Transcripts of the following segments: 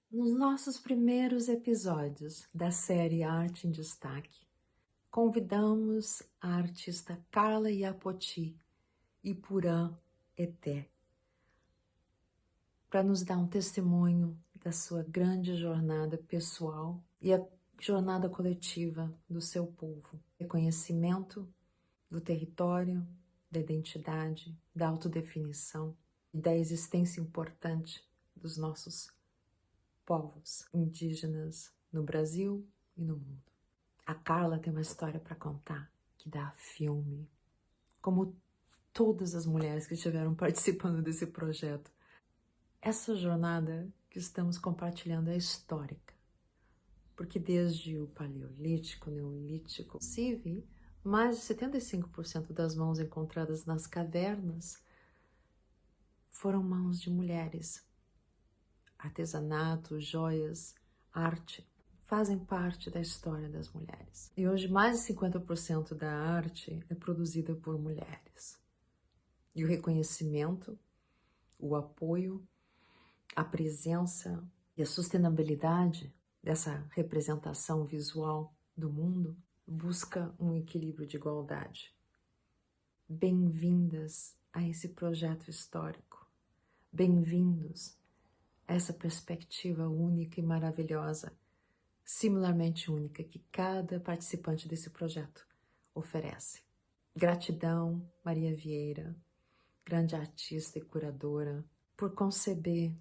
Nos nossos primeiros episódios da série Arte em Destaque, convidamos a artista Carla Iapoti e Purã Eté para nos dar um testemunho da sua grande jornada pessoal e a jornada coletiva do seu povo. Reconhecimento do território, da identidade, da autodefinição e da existência importante dos nossos povos indígenas no Brasil e no mundo. A Carla tem uma história para contar que dá filme, como todas as mulheres que estiveram participando desse projeto. Essa jornada que estamos compartilhando é histórica, porque desde o Paleolítico, Neolítico, inclusive, mais de 75% das mãos encontradas nas cavernas foram mãos de mulheres. Artesanato, joias, arte fazem parte da história das mulheres. E hoje mais de 50% da arte é produzida por mulheres. E o reconhecimento, o apoio, a presença e a sustentabilidade dessa representação visual do mundo busca um equilíbrio de igualdade. Bem-vindas a esse projeto histórico. Bem-vindos essa perspectiva única e maravilhosa, similarmente única, que cada participante desse projeto oferece. Gratidão, Maria Vieira, grande artista e curadora, por conceber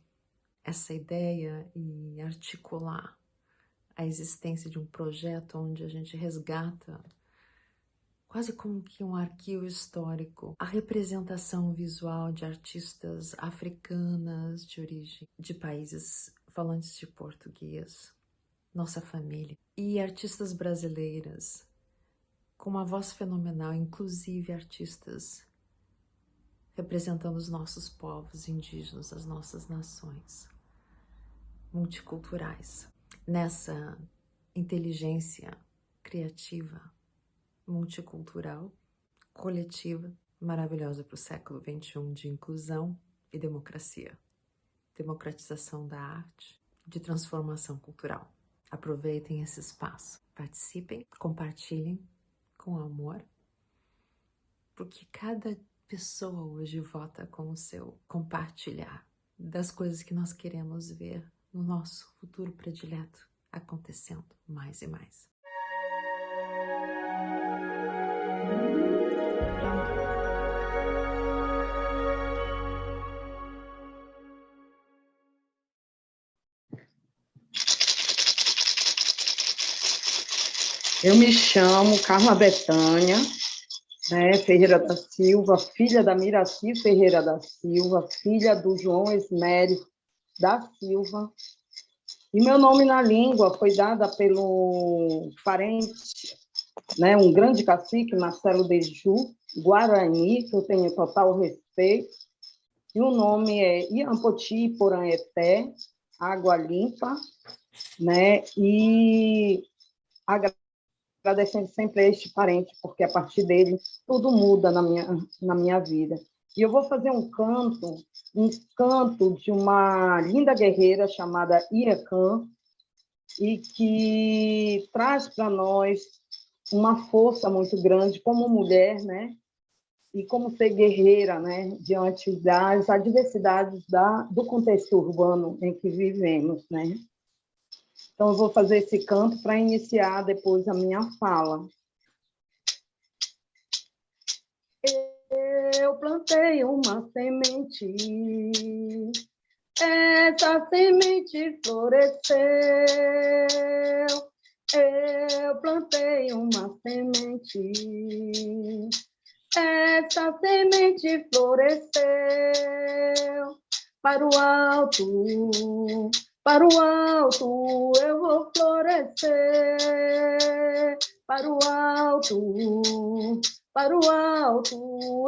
essa ideia e articular a existência de um projeto onde a gente resgata, quase como que um arquivo histórico, a representação visual de artistas africanas de origem de países falantes de português, nossa família, e artistas brasileiras com uma voz fenomenal, inclusive artistas representando os nossos povos indígenas, as nossas nações multiculturais. Nessa inteligência criativa, multicultural, coletiva, maravilhosa para o século XXI de inclusão e democracia, democratização da arte, de transformação cultural. Aproveitem esse espaço, participem, compartilhem com amor, porque cada pessoa hoje vota com o seu compartilhar das coisas que nós queremos ver no nosso futuro predileto acontecendo mais e mais. Eu me chamo Carla Betânia, Ferreira da Silva, filha da Miraci Ferreira da Silva, filha do João Esmério da Silva. E meu nome na língua foi dada pelo parente, um grande cacique, Marcelo Deju, Guarani, que eu tenho total respeito. E o nome é Iampoti Poranheté, Água Limpa, E agradecendo sempre a este parente, porque a partir dele tudo muda na minha vida. E eu vou fazer um canto de uma linda guerreira chamada Iacan, e que traz para nós uma força muito grande como mulher, e como ser guerreira, diante das adversidades do contexto urbano em que vivemos, Então, eu vou fazer esse canto para iniciar depois a minha fala. Eu plantei uma semente, essa semente floresceu. Eu plantei uma semente, essa semente floresceu. Para o alto eu vou florescer. Para o alto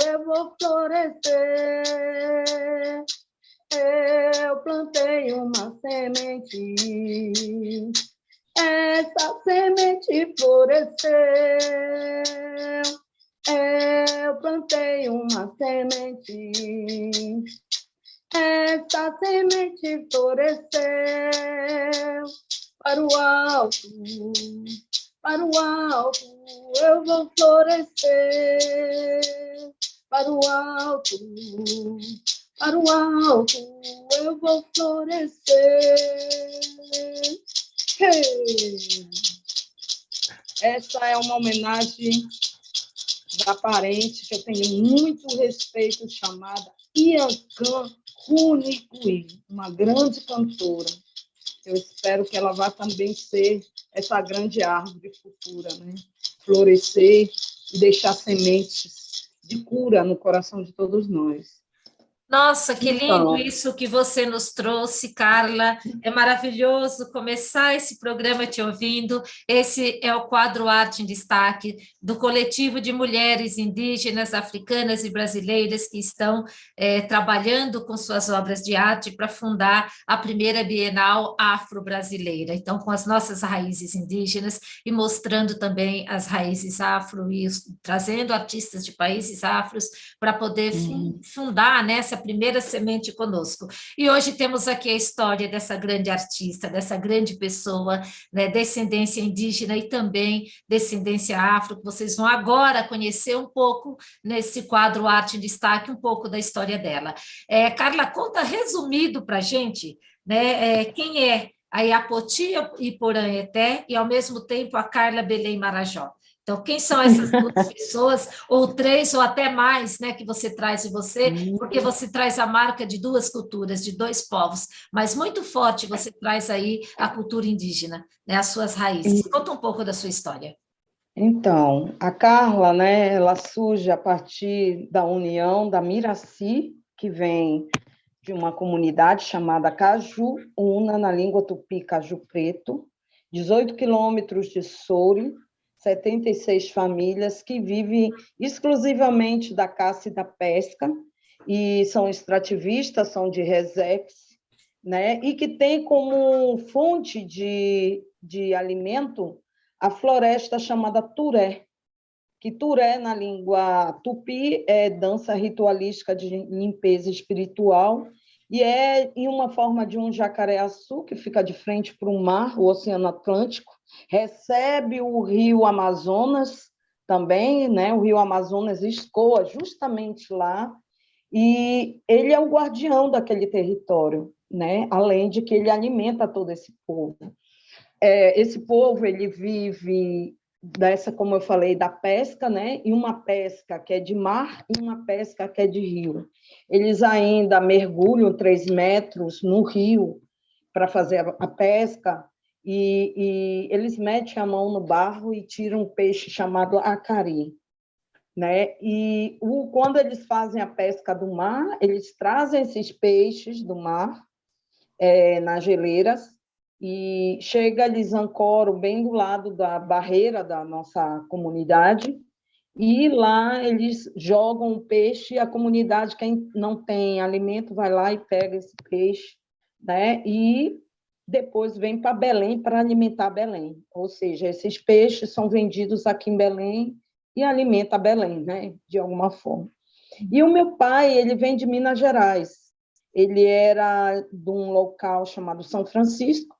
eu vou florescer. Eu plantei uma semente, essa semente floresceu. Eu plantei uma semente, essa semente floresceu. para o alto, eu vou florescer. Para o alto, eu vou florescer. Hey! Essa é uma homenagem da parente que eu tenho muito respeito, chamada Iancan Runicui, uma grande cantora. Eu espero que ela vá também ser essa grande árvore futura, né? Florescer e deixar sementes de cura no coração de todos nós. Nossa, que lindo Então, isso que você nos trouxe, Carla. É maravilhoso começar esse programa te ouvindo. Esse é o quadro Arte em Destaque do coletivo de mulheres indígenas, africanas e brasileiras que estão trabalhando com suas obras de arte para fundar a primeira Bienal Afro-Brasileira. Então, com as nossas raízes indígenas e mostrando também as raízes afro e trazendo artistas de países afros para poder fundar nessa primeira semente conosco. E hoje temos aqui a história dessa grande artista, dessa grande pessoa, né, descendência indígena e também descendência afro, que vocês vão agora conhecer um pouco nesse quadro Arte em Destaque, um pouco da história dela. Carla, conta resumido para a gente, né, quem é a Iapoti Iporã-Eté e, ao mesmo tempo, a Carla Belém Marajó. Então, quem são essas duas pessoas, ou três, ou até mais, né, que você traz em você, porque você traz a marca de duas culturas, de dois povos, mas muito forte você traz aí a cultura indígena, né, as suas raízes. Conta um pouco da sua história. Então, a Carla, né, ela surge a partir da união da Miraci, que vem de uma comunidade chamada Caju Una, na língua tupi, Caju Preto, 18 quilômetros de Soure, 76 famílias que vivem exclusivamente da caça e da pesca, e são extrativistas, são de Resex, né? E que tem como fonte de alimento a floresta chamada Turé, que Turé, na língua tupi, é dança ritualística de limpeza espiritual, e é em uma forma de um jacaré-açu que fica de frente para o mar, o Oceano Atlântico, recebe o rio Amazonas também, né? O rio Amazonas escoa justamente lá, e ele é o guardião daquele território, né? Além de que ele alimenta todo esse povo. Esse povo ele vive dessa, como eu falei, da pesca, né? E uma pesca que é de mar e uma pesca que é de rio. Eles ainda mergulham 3 metros no rio para fazer a pesca, e eles metem a mão no barro e tiram um peixe chamado acari, né? E quando eles fazem a pesca do mar, eles trazem esses peixes do mar nas geleiras, e chega, eles ancoram bem do lado da barreira da nossa comunidade, e lá eles jogam o peixe, e a comunidade, quem não tem alimento, vai lá e pega esse peixe, né? E depois vem para Belém para alimentar Belém. Ou seja, esses peixes são vendidos aqui em Belém e alimenta Belém, né? De alguma forma. E o meu pai, ele vem de Minas Gerais. Ele era de um local chamado São Francisco,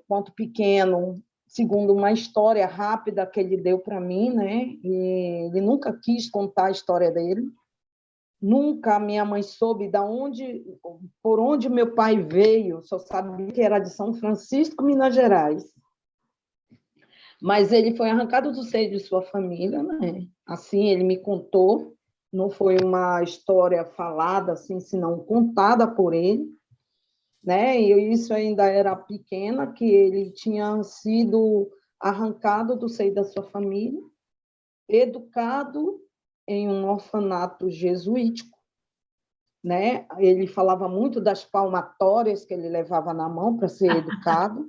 Ponto Pequeno, segundo uma história rápida que ele deu para mim, né? E ele nunca quis contar a história dele. Nunca a minha mãe soube por onde meu pai veio, só sabia que era de São Francisco, Minas Gerais. Mas ele foi arrancado do seio de sua família, né? Assim ele me contou, não foi uma história falada assim, senão contada por ele, né? E isso ainda era pequena, que ele tinha sido arrancado do seio da sua família, educado em um orfanato jesuítico, né? Ele falava muito das palmatórias que ele levava na mão para ser educado,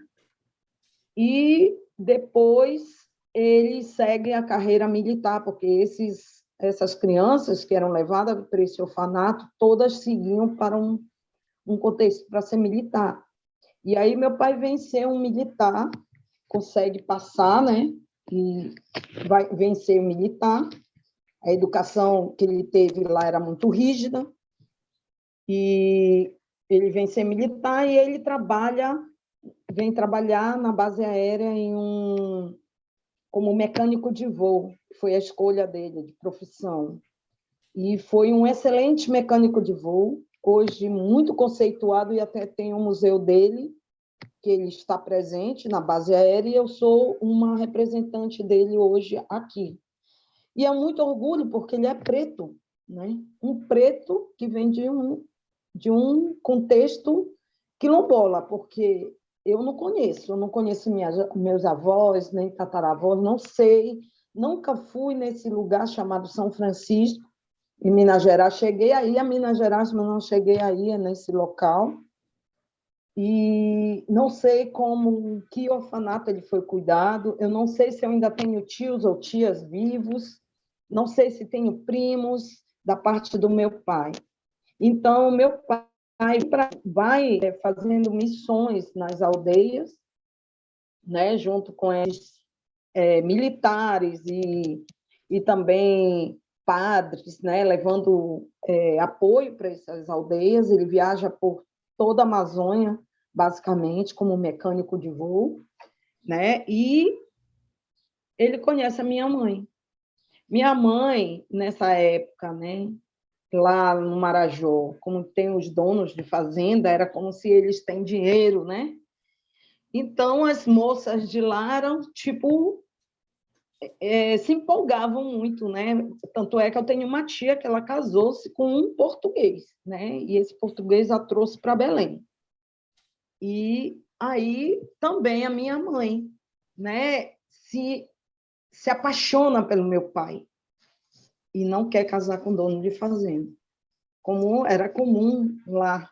e depois ele segue a carreira militar, porque essas crianças que eram levadas para esse orfanato, todas seguiam para um contexto para ser militar. E aí meu pai vem ser um militar, consegue passar, né? E vai vencer o militar. A educação que ele teve lá era muito rígida, e ele vem ser militar e ele trabalha vem trabalhar na base aérea como mecânico de voo. Foi a escolha dele, de profissão. E foi um excelente mecânico de voo, hoje muito conceituado, e até tem um museu dele, que ele está presente na base aérea, e eu sou uma representante dele hoje aqui. E é muito orgulho, porque ele é preto, né? Um preto que vem de um contexto quilombola, porque eu não conheço meus avós, nem tataravós, não sei, nunca fui nesse lugar chamado São Francisco, em Minas Gerais. Cheguei aí a Minas Gerais, mas não cheguei aí nesse local. E não sei que orfanato ele foi cuidado, eu não sei se eu ainda tenho tios ou tias vivos, não sei se tenho primos da parte do meu pai. Então, meu pai vai fazendo missões nas aldeias, né, junto com eles, militares e também padres, né, levando apoio para essas aldeias. Ele viaja por toda a Amazônia, basicamente, como mecânico de voo, né, e ele conhece a minha mãe. Minha mãe, nessa época, né, lá no Marajó, como tem os donos de fazenda, era como se eles têm dinheiro, né? Então, as moças de lá eram, tipo, se empolgavam muito, né? Tanto é que eu tenho uma tia que ela casou-se com um português, né? E esse português a trouxe para Belém. E aí também a minha mãe, né? Se apaixona pelo meu pai e não quer casar com dono de fazenda, como era comum lá,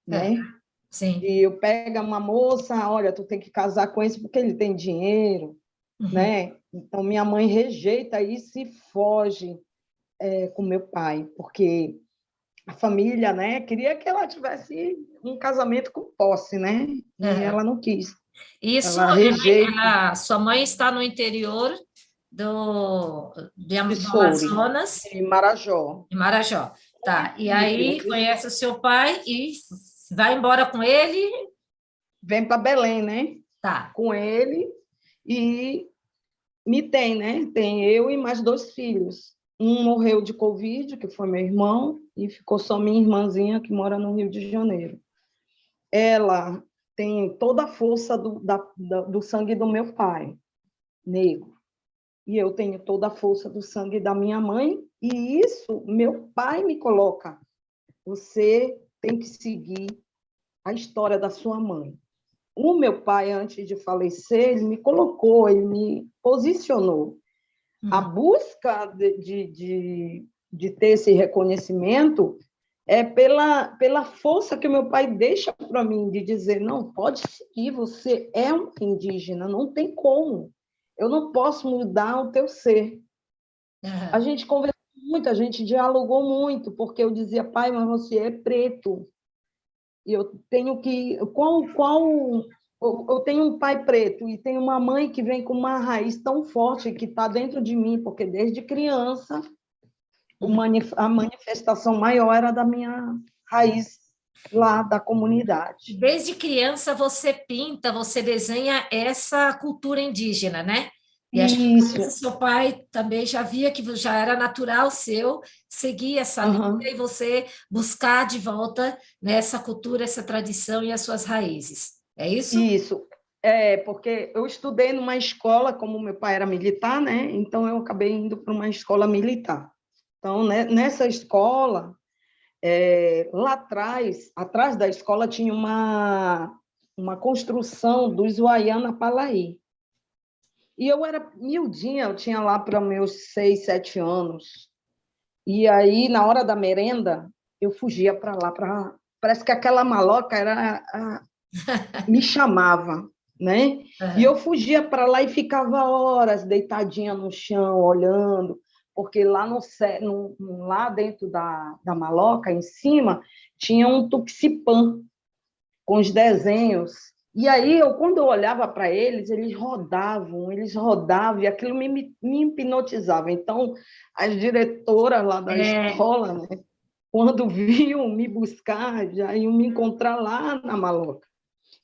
né? Sim. E eu pego uma moça, olha, tu tem que casar com esse porque ele tem dinheiro, né? Então, minha mãe rejeita isso e foge com meu pai, porque a família, né, queria que ela tivesse um casamento com posse, né? E ela não quis. Isso, Ela rejeita. sua mãe está no interior De do Soure, Amazonas, em Marajó. em Marajó. Tá, e aí Isso. conhece o seu pai e vai embora com ele? Vem para Belém, né? Tá. Com ele e me tem, né? Tem eu e mais 2 filhos. Um morreu de Covid, que foi meu irmão, e ficou só minha irmãzinha, que mora no Rio de Janeiro. Ela tem toda a força do sangue do meu pai, negro. E eu tenho toda a força do sangue da minha mãe, e isso meu pai me coloca. Você tem que seguir a história da sua mãe. O meu pai, antes de falecer, ele me colocou, ele me posicionou. A busca de ter esse reconhecimento é pela força que o meu pai deixa para mim, de dizer, não, pode seguir, você é um indígena, não tem como. Eu não posso mudar o teu ser. A gente conversou muito, a gente dialogou muito, porque eu dizia, pai, mas você é preto. E eu tenho que... Eu tenho um pai preto e tenho uma mãe que vem com uma raiz tão forte que está dentro de mim, porque desde criança a manifestação maior era da minha raiz lá da comunidade. Desde criança você pinta, você desenha essa cultura indígena, né? E acho que por isso seu pai também já via que já era natural seu seguir essa linha e você buscar de volta nessa cultura, essa tradição e as suas raízes. É isso? Isso. Porque eu estudei numa escola, como meu pai era militar, né? Então eu acabei indo para uma escola militar. Então, né, nessa escola, lá atrás da escola tinha uma construção dos Uaiana Palaí. E eu era miudinha, eu tinha lá para meus 6, 7 anos. E aí, na hora da merenda, eu fugia para lá. Parece que aquela maloca me chamava, né? E eu fugia para lá e ficava horas deitadinha no chão, olhando, porque lá dentro da maloca, em cima, tinha um tuxipã com os desenhos. E aí, quando eu olhava para eles rodavam, e aquilo me hipnotizava. Então, as diretoras lá da escola, né, quando viam me buscar, já iam me encontrar lá na maloca.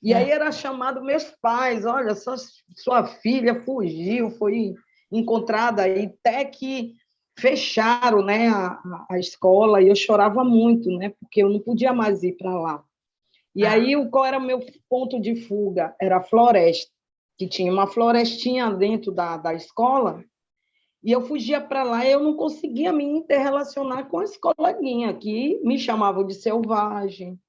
E aí era chamado meus pais, olha, sua filha fugiu, foi encontrada aí, até que fecharam, né, a escola, e eu chorava muito, né, porque eu não podia mais ir para lá. E aí, qual era o meu ponto de fuga? Era a floresta, que tinha uma florestinha dentro da escola, e eu fugia para lá e eu não conseguia me interrelacionar com as coleguinhas, que me chamavam de selvagem,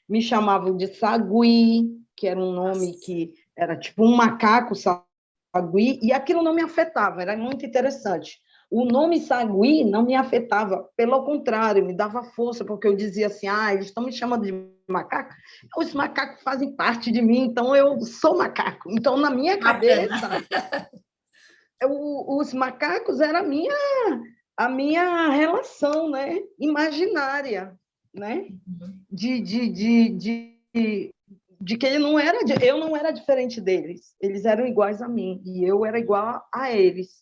me chamavam de sagui, que era um nome que era tipo um macaco sagui, e aquilo não me afetava, era muito interessante. O nome sagui não me afetava, pelo contrário, me dava força, porque eu dizia assim, eles estão me chamando de macaco, os macacos fazem parte de mim, então eu sou macaco. Então, na minha cabeça, os macacos eram a minha relação, né, imaginária, né, de que eu não era diferente deles, eles eram iguais a mim, e eu era igual a eles.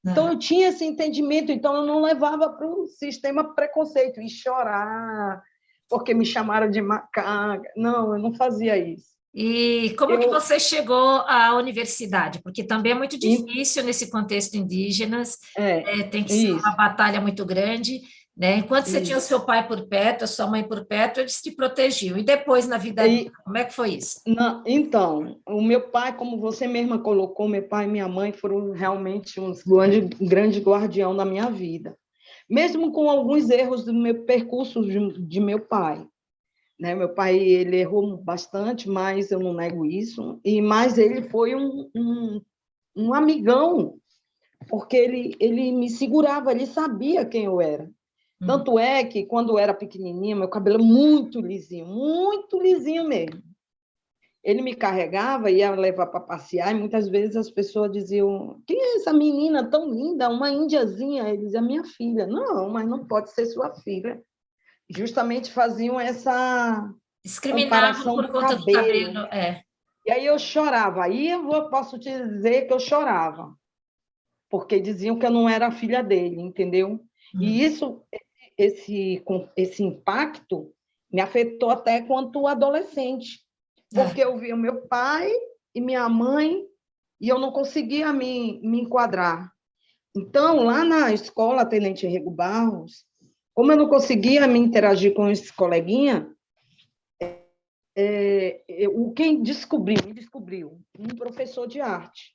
Então, eu tinha esse entendimento, então eu não levava para o sistema preconceito, e chorar, porque me chamaram de macaca. Não, eu não fazia isso. E como que você chegou à universidade? Porque também é muito difícil nesse contexto indígena, tem que ser uma batalha muito grande, né? Enquanto você tinha o seu pai por perto, a sua mãe por perto, eles te protegiam. E depois, na vida adulta, como é que foi isso? Então, o meu pai, como você mesma colocou, meu pai e minha mãe foram realmente uns grandes guardião da minha vida. Mesmo com alguns erros do meu percurso de meu pai. Né? Meu pai, ele errou bastante, mas eu não nego isso. Mas ele foi um amigão, porque ele me segurava, ele sabia quem eu era. Tanto é que, quando eu era pequenininha, meu cabelo muito lisinho mesmo. Ele me carregava, ia levar para passear, e muitas vezes as pessoas diziam, quem é essa menina tão linda, uma índiazinha? Ele dizia, minha filha. Não, mas não pode ser sua filha. Justamente faziam essa Discriminavam comparação por do conta do cabelo. cabelo, E aí eu chorava. Aí eu posso te dizer que eu chorava, porque diziam que eu não era a filha dele, entendeu? E esse impacto me afetou até quanto adolescente, porque eu via meu pai e minha mãe e eu não conseguia me enquadrar. Então, lá na escola Tenente Rego Barros, como eu não conseguia me interagir com esse coleguinha, quem me descobriu um professor de arte.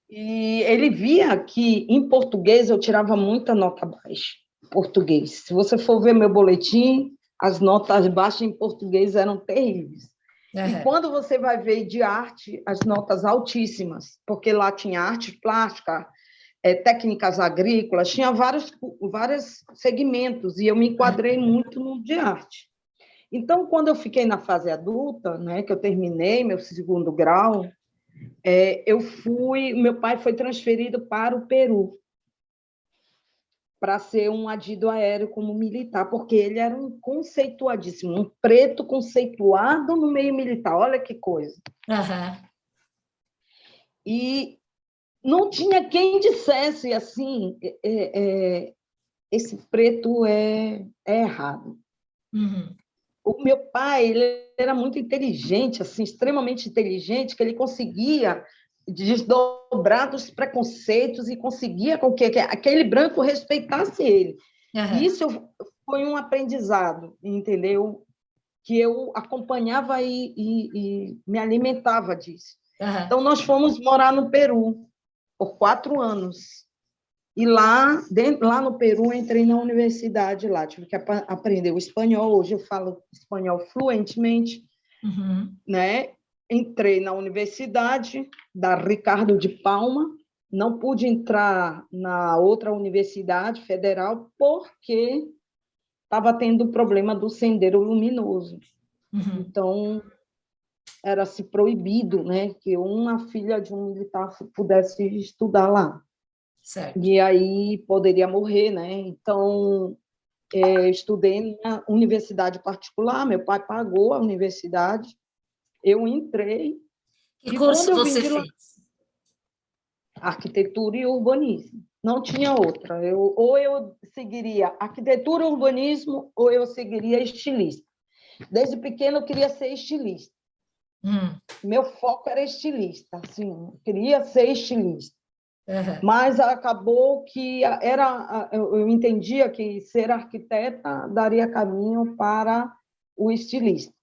E ele via que, em português, eu tirava muita nota baixa. Português. Se você for ver meu boletim, as notas baixas em português eram terríveis. E quando você vai ver de arte, as notas altíssimas, porque lá tinha arte plástica, técnicas agrícolas, tinha vários segmentos, e eu me enquadrei muito no de arte. Então, quando eu fiquei na fase adulta, né, que eu terminei meu segundo grau, meu pai foi transferido para o Peru, para ser um adido aéreo como militar, porque ele era um conceituadíssimo, um preto conceituado no meio militar, olha que coisa. E não tinha quem dissesse assim, esse preto é errado. O meu pai, ele era muito inteligente, assim, extremamente inteligente, que ele conseguia desdobrar dos preconceitos e conseguia com que aquele branco respeitasse ele. E isso foi um aprendizado, entendeu? Que eu acompanhava e me alimentava disso. Então, nós fomos morar no Peru por 4 anos. E lá no Peru, entrei na universidade lá, tive que aprender o espanhol, hoje eu falo espanhol fluentemente, né? Entrei na universidade da Ricardo de Palma, não pude entrar na outra universidade federal porque estava tendo o problema do Sendeiro Luminoso. Então, era-se proibido, né, que uma filha de um militar pudesse estudar lá. Certo. E aí poderia morrer, né? Então, estudei na universidade particular, meu pai pagou a universidade, eu entrei. Que E curso quando eu vim você de lá, fez? arquitetura e urbanismo, não tinha outra. Ou eu seguiria arquitetura e urbanismo, ou eu seguiria estilista. Desde pequena eu queria ser estilista. Meu foco era estilista, assim, eu queria ser estilista. Mas acabou que eu entendia que ser arquiteta daria caminho para o estilista.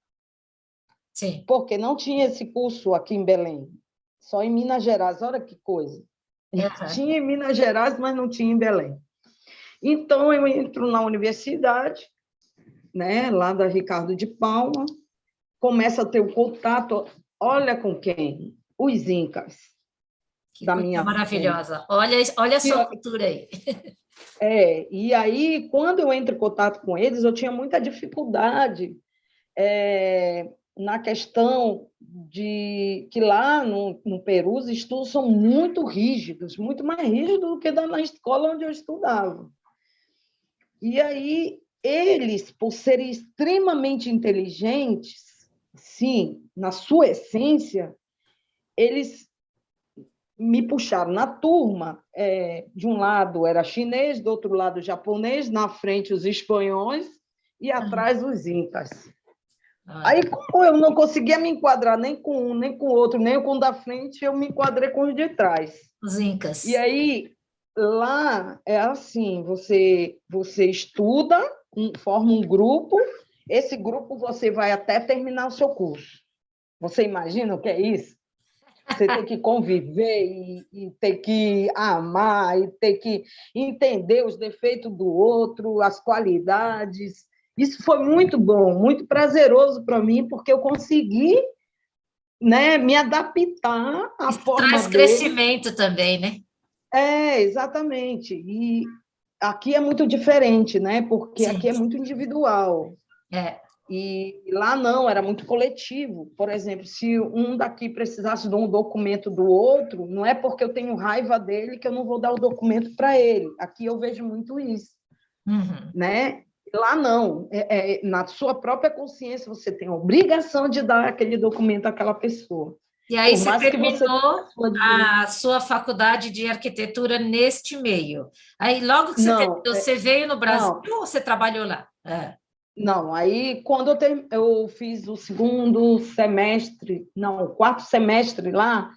Sim. Porque não tinha esse curso aqui em Belém, só em Minas Gerais. Olha que coisa. Tinha em Minas Gerais, mas não tinha em Belém. Então, eu entro na universidade, né, lá da Ricardo de Palma, começo a ter o contato, olha com quem? Os incas. Que coisa maravilhosa. Olha a sua cultura aí. E aí, quando eu entro em contato com eles, eu tinha muita dificuldade na questão de que lá no Peru os estudos são muito rígidos, muito mais rígidos do que na escola onde eu estudava. E aí, eles, por serem extremamente inteligentes, sim, na sua essência, eles me puxaram na turma. De um lado era chinês, do outro lado japonês, na frente os espanhóis e atrás os incas. Aí, como eu não conseguia me enquadrar nem com um, nem com o outro, nem com o da frente, eu me enquadrei com os de trás. Os incas. E aí, lá é assim, você estuda, forma um grupo, esse grupo você vai até terminar o seu curso. Você imagina o que é isso? Você tem que conviver e ter que amar, e ter que entender os defeitos do outro, as qualidades. Isso foi muito bom, muito prazeroso para mim, porque eu consegui, né, me adaptar à forma traz crescimento também, né? Exatamente. E aqui é muito diferente, né? Porque aqui é muito individual. E lá não, era muito coletivo. Por exemplo, se um daqui precisasse de um documento do outro, não é porque eu tenho raiva dele que eu não vou dar o documento para ele. Aqui eu vejo muito isso. Né? Lá não. Na sua própria consciência, você tem a obrigação de dar aquele documento àquela pessoa. E aí você terminou a sua faculdade de arquitetura neste meio. Aí, logo que você terminou, você veio no Brasil ou você trabalhou lá? Não, aí quando eu fiz o segundo semestre, não, o quarto semestre lá,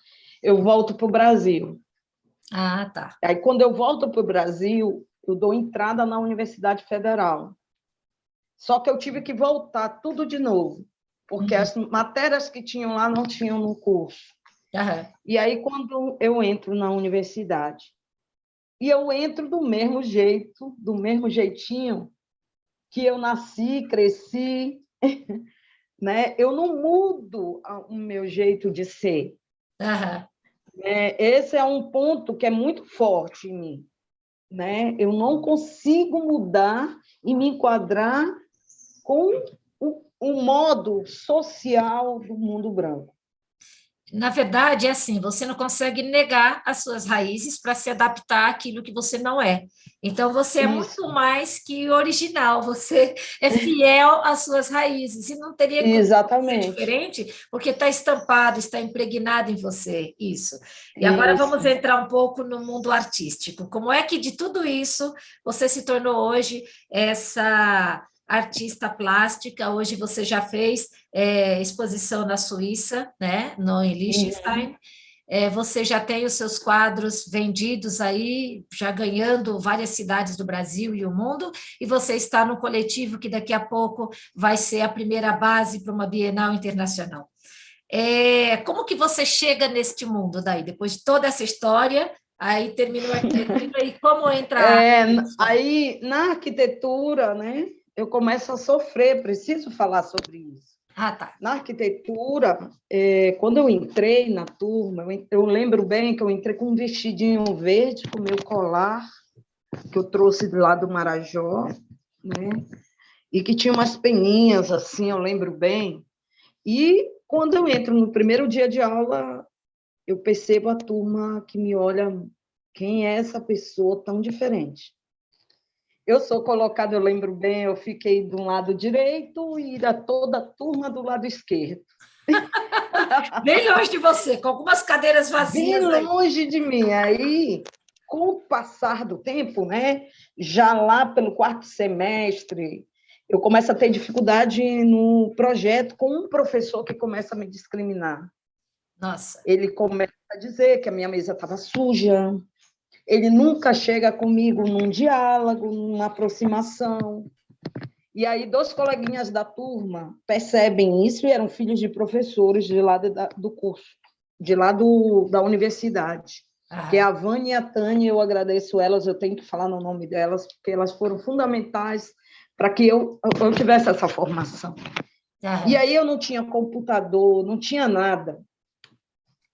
eu volto para o Brasil. Ah, tá. Aí quando eu volto para o Brasil, eu dou entrada na Universidade Federal. Só que eu tive que voltar tudo de novo, porque as matérias que tinham lá não tinham no curso. E aí quando eu entro na universidade, e eu entro do mesmo jeito, do mesmo jeitinho, que eu nasci, cresci, né? Eu não mudo o meu jeito de ser. Esse é um ponto que é muito forte em mim, né? Eu não consigo mudar e me enquadrar com o modo social do mundo branco. Na verdade, é assim, você não consegue negar as suas raízes para se adaptar àquilo que você não é. Então, você é muito mais que original, você é fiel às suas raízes, e não teria que ser diferente, porque está estampado, está impregnado em você, isso. E agora vamos entrar um pouco no mundo artístico. Como é que, de tudo isso, você se tornou hoje essa artista plástica? Hoje você já fez exposição na Suíça, né, em Liechtenstein. Você já tem os seus quadros vendidos aí, já ganhando várias cidades do Brasil e o mundo, e você está no coletivo que daqui a pouco vai ser a primeira base para uma Bienal Internacional. Como que você chega neste mundo daí, depois de toda essa história, aí terminou a arquitetura, e como entra? Aí, na arquitetura, né, eu começo a sofrer, preciso falar sobre isso. Tá. Na arquitetura, quando eu entrei na turma, eu lembro bem que eu entrei com um vestidinho verde, com o meu colar, que eu trouxe lá do Marajó, né? E que tinha umas peninhas, assim, eu lembro bem. E quando eu entro no primeiro dia de aula, eu percebo a turma que me olha, quem é essa pessoa tão diferente? Eu sou colocada, eu lembro bem, eu fiquei do lado direito e toda a turma do lado esquerdo. Bem longe de você, com algumas cadeiras vazias. Bem longe de mim. Aí, com o passar do tempo, né, já lá pelo quarto semestre, eu começo a ter dificuldade no projeto com um professor que começa a me discriminar. Nossa. Ele começa a dizer que a minha mesa estava suja, ele nunca chega comigo num diálogo, numa aproximação. E aí, 2 coleguinhas da turma percebem isso, e eram filhos de professores de lá do curso, de lá da universidade, que é a Vânia e a Tânia. Eu agradeço elas, eu tenho que falar no nome delas, porque elas foram fundamentais para que eu tivesse essa formação. E aí eu não tinha computador, não tinha nada.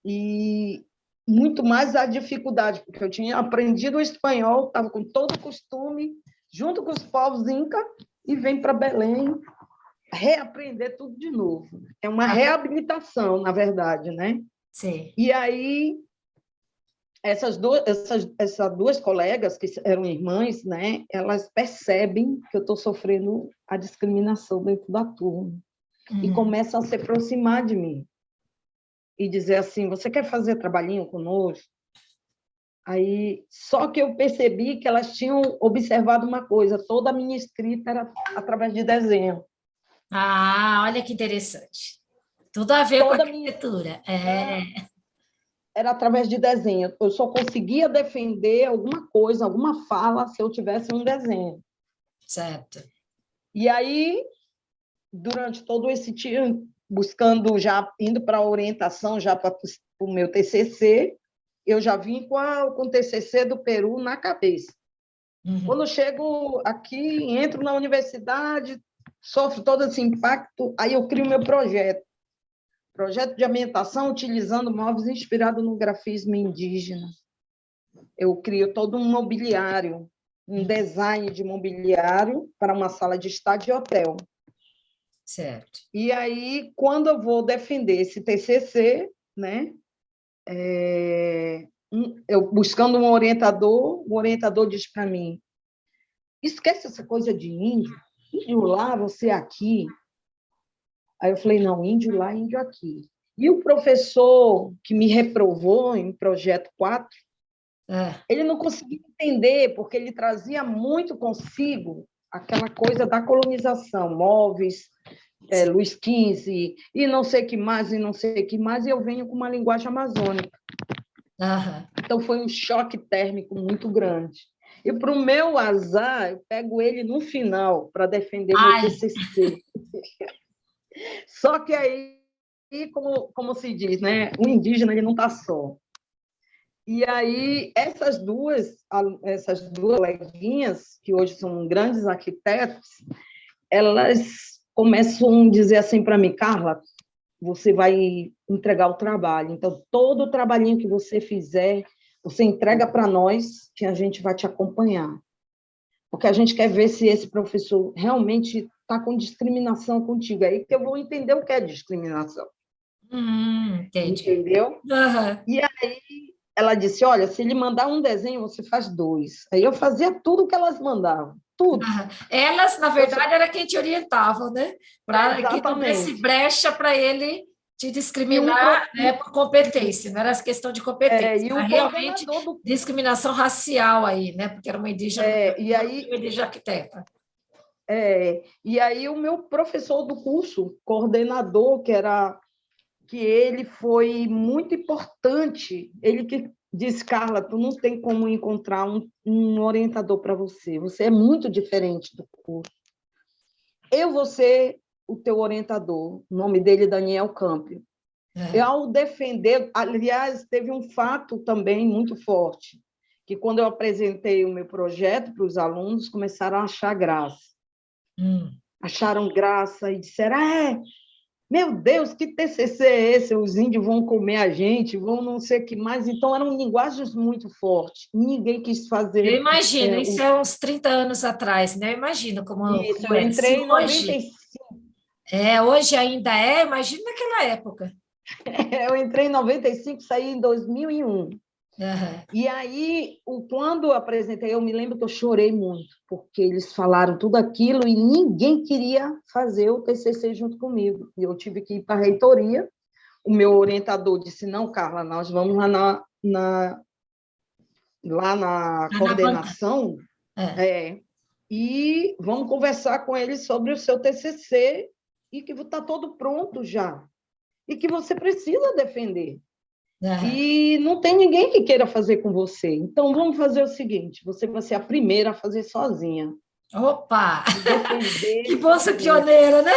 E muito mais a dificuldade, porque eu tinha aprendido o espanhol, estava com todo o costume, junto com os povos incas, e vem para Belém reaprender tudo de novo. É uma reabilitação, na verdade, né? Sim. E aí, essas duas colegas, que eram irmãs, né? Elas percebem que eu estou sofrendo a discriminação dentro da turma e começam a se aproximar de mim e dizer assim: você quer fazer trabalhinho conosco? Aí, só que eu percebi que elas tinham observado uma coisa: toda a minha escrita era através de desenho. Olha que interessante. Tudo a ver com a arquitetura. Era através de desenho. Eu só conseguia defender alguma coisa, alguma fala, se eu tivesse um desenho. Certo. E aí, durante todo esse tempo, buscando, já indo para a orientação, já para o meu TCC, eu já vim com o TCC do Peru na cabeça. Quando eu chego aqui, entro na universidade, sofro todo esse impacto, aí eu crio meu projeto de ambientação utilizando móveis inspirados no grafismo indígena. Eu crio todo um mobiliário, um design de mobiliário para uma sala de estar de hotel. Certo. E aí, quando eu vou defender esse TCC, né, eu buscando um orientador, o orientador diz para mim: esquece essa coisa de índio lá, você aqui. Aí eu falei: não, índio lá, índio aqui. E o professor que me reprovou em projeto 4, ele não conseguia entender, porque ele trazia muito consigo aquela coisa da colonização, móveis, Luís XV, e não sei o que mais, e eu venho com uma linguagem amazônica. Então, foi um choque térmico muito grande. E, para o meu azar, eu pego ele no final para defender meu TCC. Só que aí, como se diz, né? O indígena ele não está só. E aí, essas duas coleguinhas, que hoje são grandes arquitetos, elas começam a dizer assim para mim: Carla, você vai entregar o trabalho. Então, todo o trabalhinho que você fizer, você entrega para nós, que a gente vai te acompanhar. Porque a gente quer ver se esse professor realmente está com discriminação contigo. Aí que eu vou entender o que é discriminação. Entendi. Entendeu? E aí ela disse: olha, se ele mandar um desenho, você faz 2. Aí eu fazia tudo o que elas mandavam. Tudo. Elas, na verdade, era quem te orientavam, né? Para que não desse brecha para ele te discriminar, né, por competência, não era essa questão de competência, era realmente discriminação racial aí, né? Porque era uma indígena, e aí, uma indígena arquiteta. E aí o meu professor do curso, coordenador, que ele foi muito importante, ele que disse: Carla, tu não tem como encontrar um orientador para você, você é muito diferente do curso. Eu vou ser o teu orientador. O nome dele é Daniel Campio. Ao defender, aliás, teve um fato também muito forte, que quando eu apresentei o meu projeto para os alunos, começaram a achar graça. Acharam graça e disseram: meu Deus, que TCC é esse? Os índios vão comer a gente, vão não sei o que mais. Então, eram linguagens muito fortes. Ninguém quis fazer... Eu imagino, isso é uns 30 anos atrás, né? Eu imagino como eu entrei em 95. Hoje ainda imagina naquela época. Eu entrei em 95, saí em 2001. E aí, quando eu apresentei, eu me lembro que eu chorei muito, porque eles falaram tudo aquilo e ninguém queria fazer o TCC junto comigo. E eu tive que ir para a reitoria. O meu orientador disse: não, Carla, nós vamos lá na coordenação. e vamos conversar com ele sobre o seu TCC e que está todo pronto já, e que você precisa defender. E não tem ninguém que queira fazer com você. Então, vamos fazer o seguinte, você vai ser a primeira a fazer sozinha. Opa! Defender Que bom ser sozinha. pioneira, né?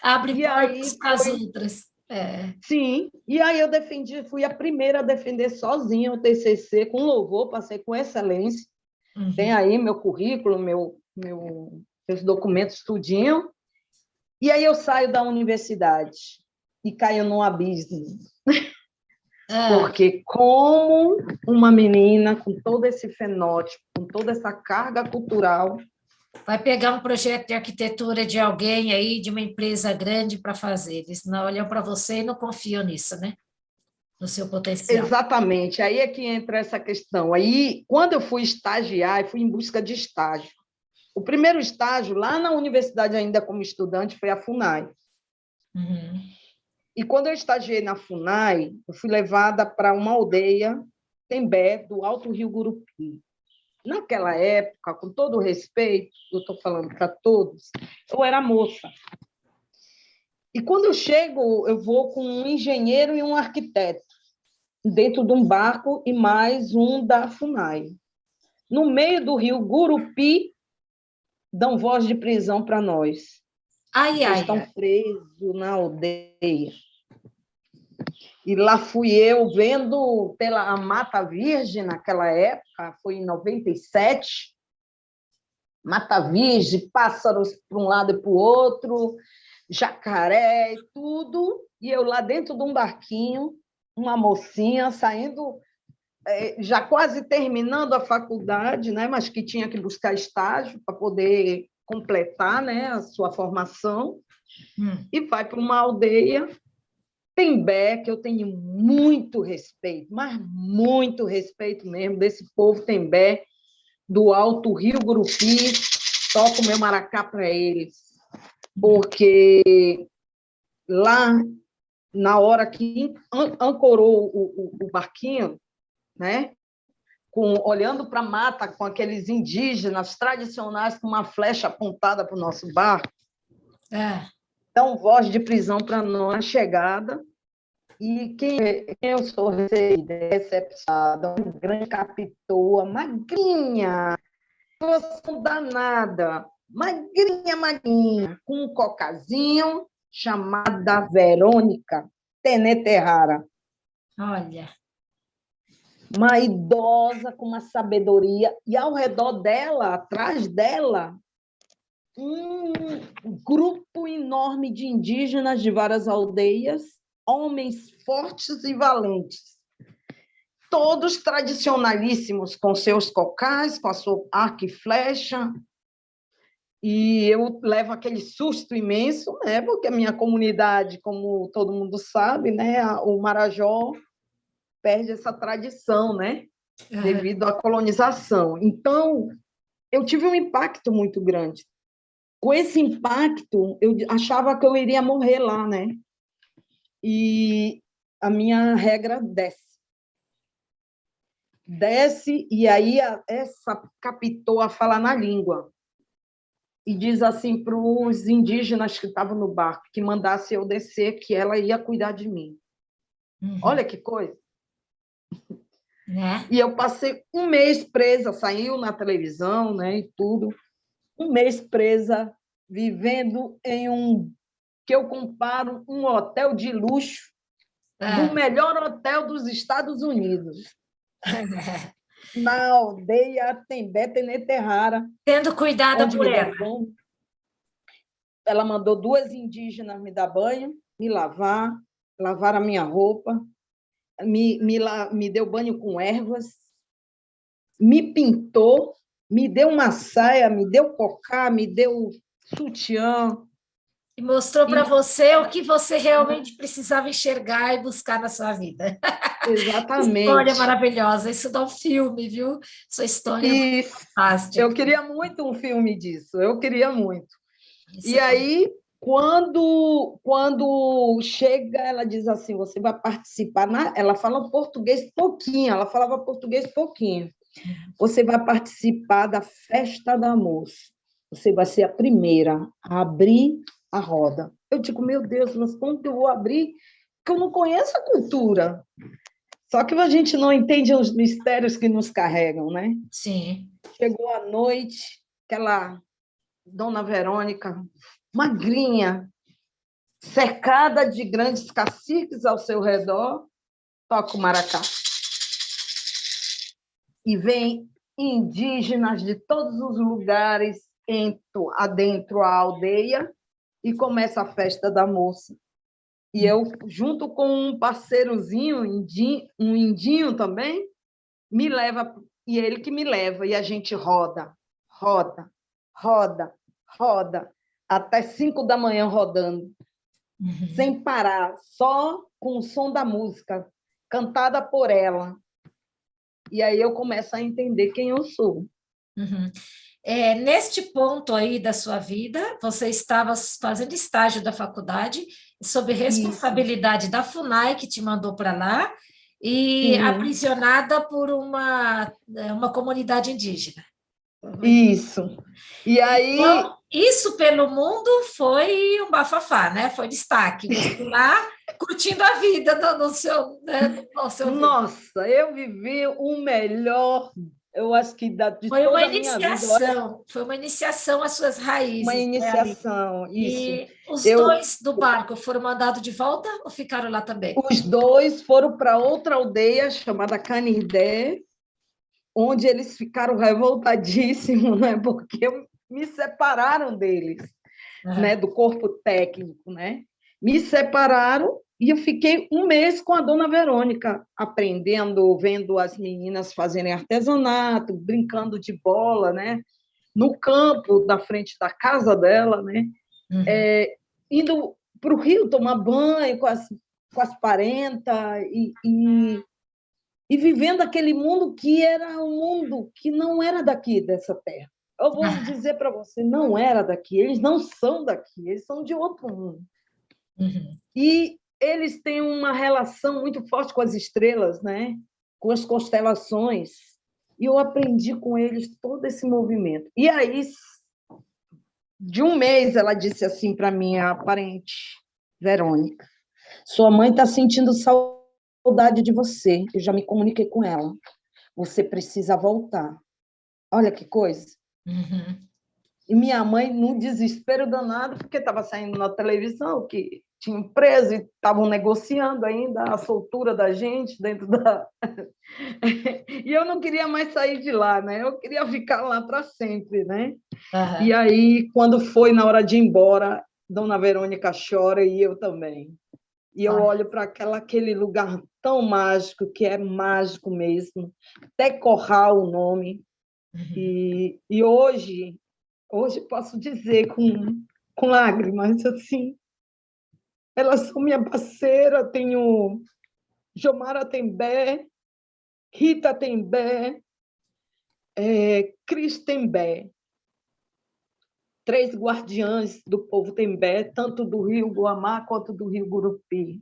Abre E portas aí para as foi... outras. Sim, e aí eu defendi, fui a primeira a defender sozinha o TCC, com louvor, passei com excelência. Tem aí meu currículo, meus documentos, tudinho. E aí eu saio da universidade e caio num abismo. Porque como uma menina com todo esse fenótipo, com toda essa carga cultural... Vai pegar um projeto de arquitetura de alguém aí, de uma empresa grande para fazer. Eles não olham para você e não confiam nisso, né? No seu potencial. Exatamente, aí é que entra essa questão. Aí, quando eu fui estagiar, eu fui em busca de estágio. O primeiro estágio, lá na universidade ainda como estudante, foi a FUNAI. E quando eu estagiei na FUNAI, eu fui levada para uma aldeia, Tembé, do Alto Rio Gurupi. Naquela época, com todo o respeito, eu estou falando para todos, eu era moça. E quando eu chego, eu vou com um engenheiro e um arquiteto, dentro de um barco e mais um da FUNAI. No meio do rio Gurupi, dão voz de prisão para nós. Vocês estão presos na aldeia. E lá fui eu vendo pela Mata Virgem, naquela época, foi em 97, Mata Virgem, pássaros para um lado e para o outro, jacaré e tudo, e eu lá dentro de um barquinho, uma mocinha saindo, já quase terminando a faculdade, né, mas que tinha que buscar estágio para poder completar, né, a sua formação, e vai para uma aldeia, Tembé, que eu tenho muito respeito, mas muito respeito mesmo desse povo Tembé, do Alto Rio Gurupi, toco meu maracá para eles, porque lá, na hora que ancorou o barquinho, né, olhando para a mata com aqueles indígenas tradicionais com uma flecha apontada para o nosso barco, dão voz de prisão para nós, chegada, e quem eu sou recepcionada, uma grande capitoa, magrinha, situação danada, magrinha, com um cocazinho, chamada Verônica Teneterrara. Olha. Uma idosa com uma sabedoria, e ao redor dela, atrás dela, um grupo enorme de indígenas de várias aldeias, homens fortes e valentes, todos tradicionalíssimos, com seus cocais, com a sua arco e flecha, e eu levo aquele susto imenso, né? Porque a minha comunidade, como todo mundo sabe, né? O Marajó perde essa tradição, né? Devido à colonização. Então, eu tive um impacto muito grande. Com esse impacto, eu achava que eu iria morrer lá, né? E a minha regra desce, e aí essa capitoa fala na língua e diz assim para os indígenas que estavam no barco que mandasse eu descer, que ela ia cuidar de mim. Olha que coisa! E eu passei um mês presa, saiu na televisão, né, e tudo, um mês presa, vivendo em que eu comparo um hotel de luxo, do melhor hotel dos Estados Unidos. Na aldeia Tembé Teneterrara. Sendo cuidada por ela. Ela mandou 2 indígenas me dar banho, me lavar a minha roupa, me deu banho com ervas, me pintou, me deu uma saia, me deu cocá, me deu sutiã. E mostrou para você o que você realmente precisava enxergar e buscar na sua vida. Exatamente. História maravilhosa. Isso dá um filme, viu? Sua história é fantástica. Eu queria muito um filme disso, eu queria muito. E aí, quando chega, ela diz assim, você vai participar, ela fala português pouquinho, ela falava português pouquinho. Você vai participar da festa da moça. Você vai ser a primeira a abrir a roda. Eu digo, meu Deus, mas como que eu vou abrir? Porque eu não conheço a cultura. Só que a gente não entende os mistérios que nos carregam, né? Sim. Chegou a noite, aquela Dona Verônica, magrinha, cercada de grandes caciques ao seu redor, toca o maracá. E vem indígenas de todos os lugares adentro a aldeia e começa a festa da moça. E eu, junto com um parceirozinho, um indinho também, me leva, e ele que me leva, e a gente roda, roda, roda, roda, até 5 da manhã rodando, sem parar, só com o som da música, cantada por ela. E aí eu começo a entender quem eu sou. Neste ponto aí da sua vida, você estava fazendo estágio da faculdade, sob responsabilidade da FUNAI, que te mandou para lá, e aprisionada por uma comunidade indígena. Isso. E aí... Então, isso pelo mundo foi um bafafá, né? Foi destaque. Você lá curtindo a vida no seu... Nossa, eu vivi o melhor, eu acho que de foi toda uma a minha vida. foi uma iniciação às suas raízes. Uma iniciação, né, isso. E os dois do barco foram mandados de volta ou ficaram lá também? Os dois foram para outra aldeia chamada Canindé, onde eles ficaram revoltadíssimos, né? Porque me separaram deles, né? Do corpo técnico, né? Me separaram e eu fiquei 1 mês com a Dona Verônica, aprendendo, vendo as meninas fazerem artesanato, brincando de bola, né? No campo, na frente da casa dela, né? Indo para o rio tomar banho com as parentas e vivendo aquele mundo que era um mundo que não era daqui, dessa terra. Eu vou dizer para você, não era daqui, eles não são daqui, eles são de outro mundo. E eles têm uma relação muito forte com as estrelas, né? Com as constelações, e eu aprendi com eles todo esse movimento. E aí, de 1 mês, ela disse assim para minha parente, Verônica, sua mãe está sentindo saudade de você, eu já me comuniquei com ela, você precisa voltar. Olha que coisa. E minha mãe, no desespero danado, porque estava saindo na televisão que tinham preso e estavam negociando ainda a soltura da gente dentro da... E eu não queria mais sair de lá, né? Eu queria ficar lá para sempre, né? E aí, quando foi na hora de ir embora, Dona Verônica chora e eu também. E eu olho para aquele lugar tão mágico, que é mágico mesmo, até Corral o nome. E hoje posso dizer com lágrimas, assim, elas são minha parceira, tenho Jomara Tembé, Rita Tembé, Cris Tembé, 3 guardiãs do povo Tembé, tanto do Rio Guamá quanto do Rio Gurupi.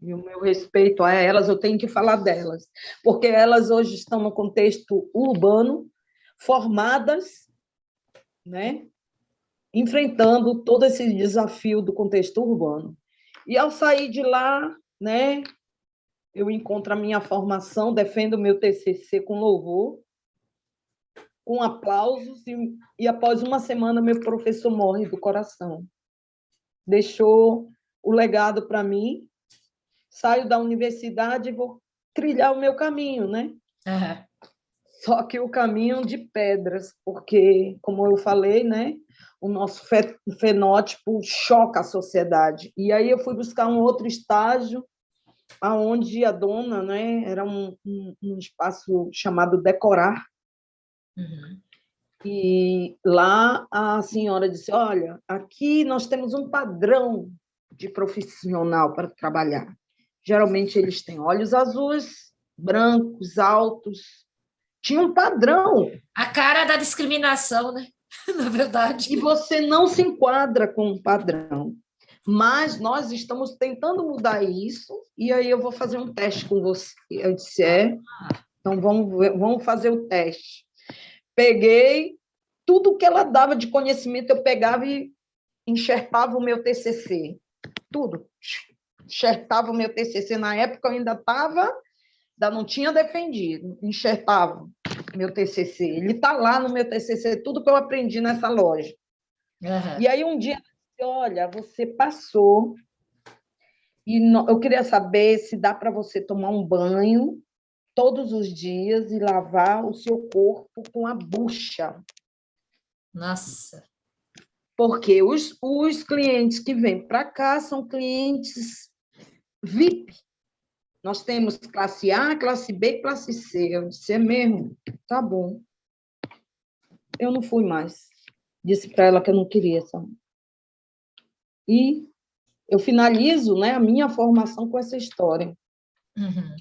E o meu respeito a elas, eu tenho que falar delas, porque elas hoje estão no contexto urbano, formadas, né? Enfrentando todo esse desafio do contexto urbano. E, ao sair de lá, né, eu encontro a minha formação, defendo o meu TCC com louvor, com aplausos, e após 1 semana, meu professor morre do coração. Deixou o legado para mim, saio da universidade e vou trilhar o meu caminho, né? Só que o caminho de pedras, porque, como eu falei, né, o nosso fenótipo choca a sociedade. E aí eu fui buscar um outro estágio, onde a dona, né, era um espaço chamado Decorar. E lá a senhora disse, olha, aqui nós temos um padrão de profissional para trabalhar. Geralmente eles têm olhos azuis, brancos, altos. Tinha um padrão. A cara da discriminação, né? Na verdade. E você não se enquadra com um padrão. Mas nós estamos tentando mudar isso, e aí eu vou fazer um teste com você. Eu disse, Então, vamos fazer o teste. Peguei tudo que ela dava de conhecimento, eu pegava e enxertava o meu TCC. Tudo. Enxertava o meu TCC. Na época, eu ainda não tinha defendido. Enxertava meu TCC. Ele está lá no meu TCC, tudo que eu aprendi nessa loja. Uhum. E aí, um dia, ela disse, olha, você passou e eu queria saber se dá para você tomar um banho todos os dias e lavar o seu corpo com a bucha. Nossa. Porque os clientes que vêm para cá são clientes VIP. Nós temos classe A, classe B e classe C. Eu disse, é mesmo? Tá bom. Eu não fui mais. Disse para ela que eu não queria, sabe? E eu finalizo, né, a minha formação com essa história. Uhum.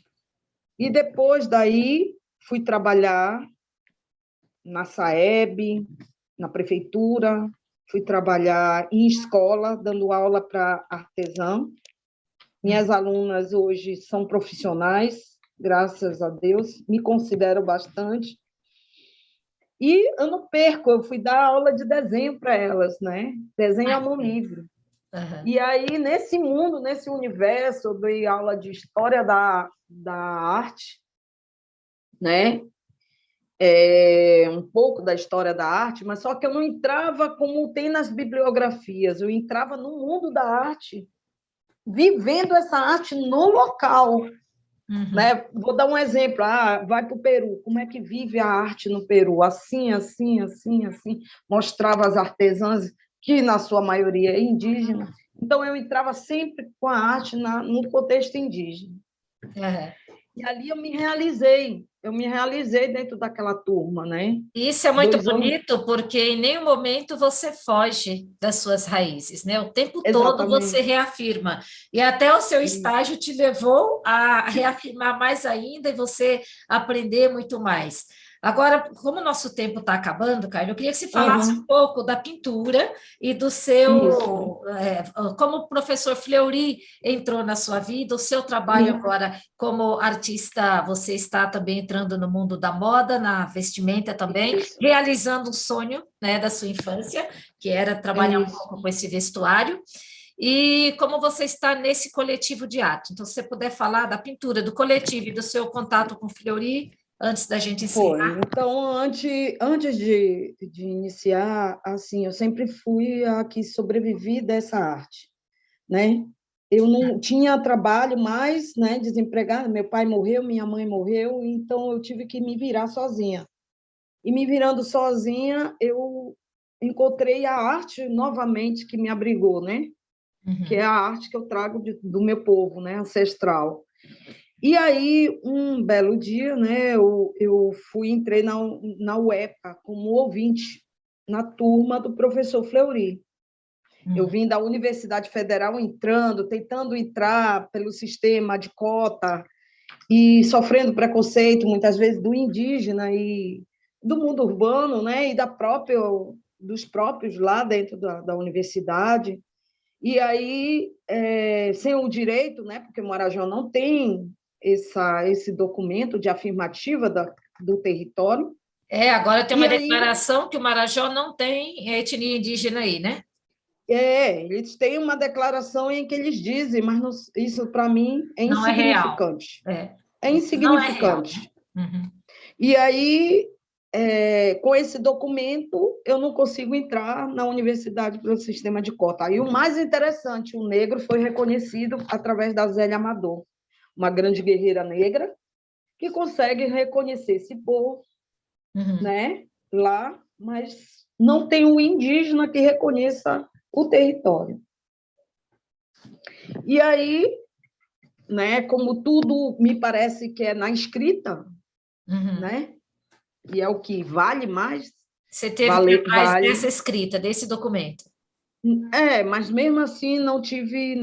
E depois daí, fui trabalhar na SAEB, na prefeitura, fui trabalhar em escola, dando aula para artesã. Minhas alunas hoje são profissionais, graças a Deus, me considero bastante. E eu não perco, eu fui dar aula de desenho para elas, né? Desenho à mão livre. Uhum. E aí, nesse mundo, nesse universo, eu dei aula de história da arte, né? Um pouco da história da arte, mas só que eu não entrava como tem nas bibliografias, eu entrava no mundo da arte, vivendo essa arte no local. Né? Vou dar um exemplo, vai para o Peru, como é que vive a arte no Peru? Assim, assim, assim, assim. Mostrava as artesãs, que na sua maioria é indígena. Então, eu entrava sempre com a arte no contexto indígena. Uhum. E ali eu me realizei dentro daquela turma, né? Isso é muito 2 anos. bonito, porque em nenhum momento você foge das suas raízes, né? O tempo todo você Exatamente. reafirma. E até o seu estágio te levou a reafirmar mais ainda e você aprender muito mais. Agora, como o nosso tempo está acabando, Caio, eu queria que você falasse um Uhum. pouco da pintura e do Isso. seu, como o professor Fleury entrou na sua vida, o seu trabalho agora como artista, você está também entrando no mundo da moda, na vestimenta também, Isso. realizando um sonho, né, da sua infância, que era trabalhar um Isso. pouco com esse vestuário. E como você está nesse coletivo de arte. Então, se você puder falar da pintura, do coletivo e do seu contato com o Fleury, antes da gente Foi. encerrar. Então, antes de iniciar, assim, eu sempre fui a que sobrevivi dessa arte, né? Eu não tinha trabalho mais, né, desempregada, meu pai morreu, minha mãe morreu, então eu tive que me virar sozinha. E me virando sozinha, eu encontrei a arte novamente que me abrigou, né? Que é a arte que eu trago do meu povo, né, ancestral. E aí, um belo dia, né, eu entrei na UEPA como ouvinte, na turma do professor Fleury. Eu vim da Universidade Federal tentando entrar pelo sistema de cota e sofrendo preconceito, muitas vezes, do indígena e do mundo urbano, né, e dos próprios lá dentro da universidade. E aí, sem o direito, né, porque o Marajó não tem esse documento de afirmativa do território. Agora tem E uma aí, declaração que o Marajó não tem etnia indígena aí, né? eles têm uma declaração em que eles dizem, mas isso, para mim, é Não é real. insignificante. É Isso não é real, né? insignificante. Uhum. E aí, com esse documento, eu não consigo entrar na universidade pelo sistema de cota. E o mais interessante, o negro foi reconhecido através da Zélia Amador, uma grande guerreira negra, que consegue reconhecer esse povo, né, lá, mas não tem um indígena que reconheça o território. E aí, né, como tudo me parece que é na escrita, né, e é o que vale mais. Você teve atrás dessa escrita, desse documento. Mas mesmo assim não tive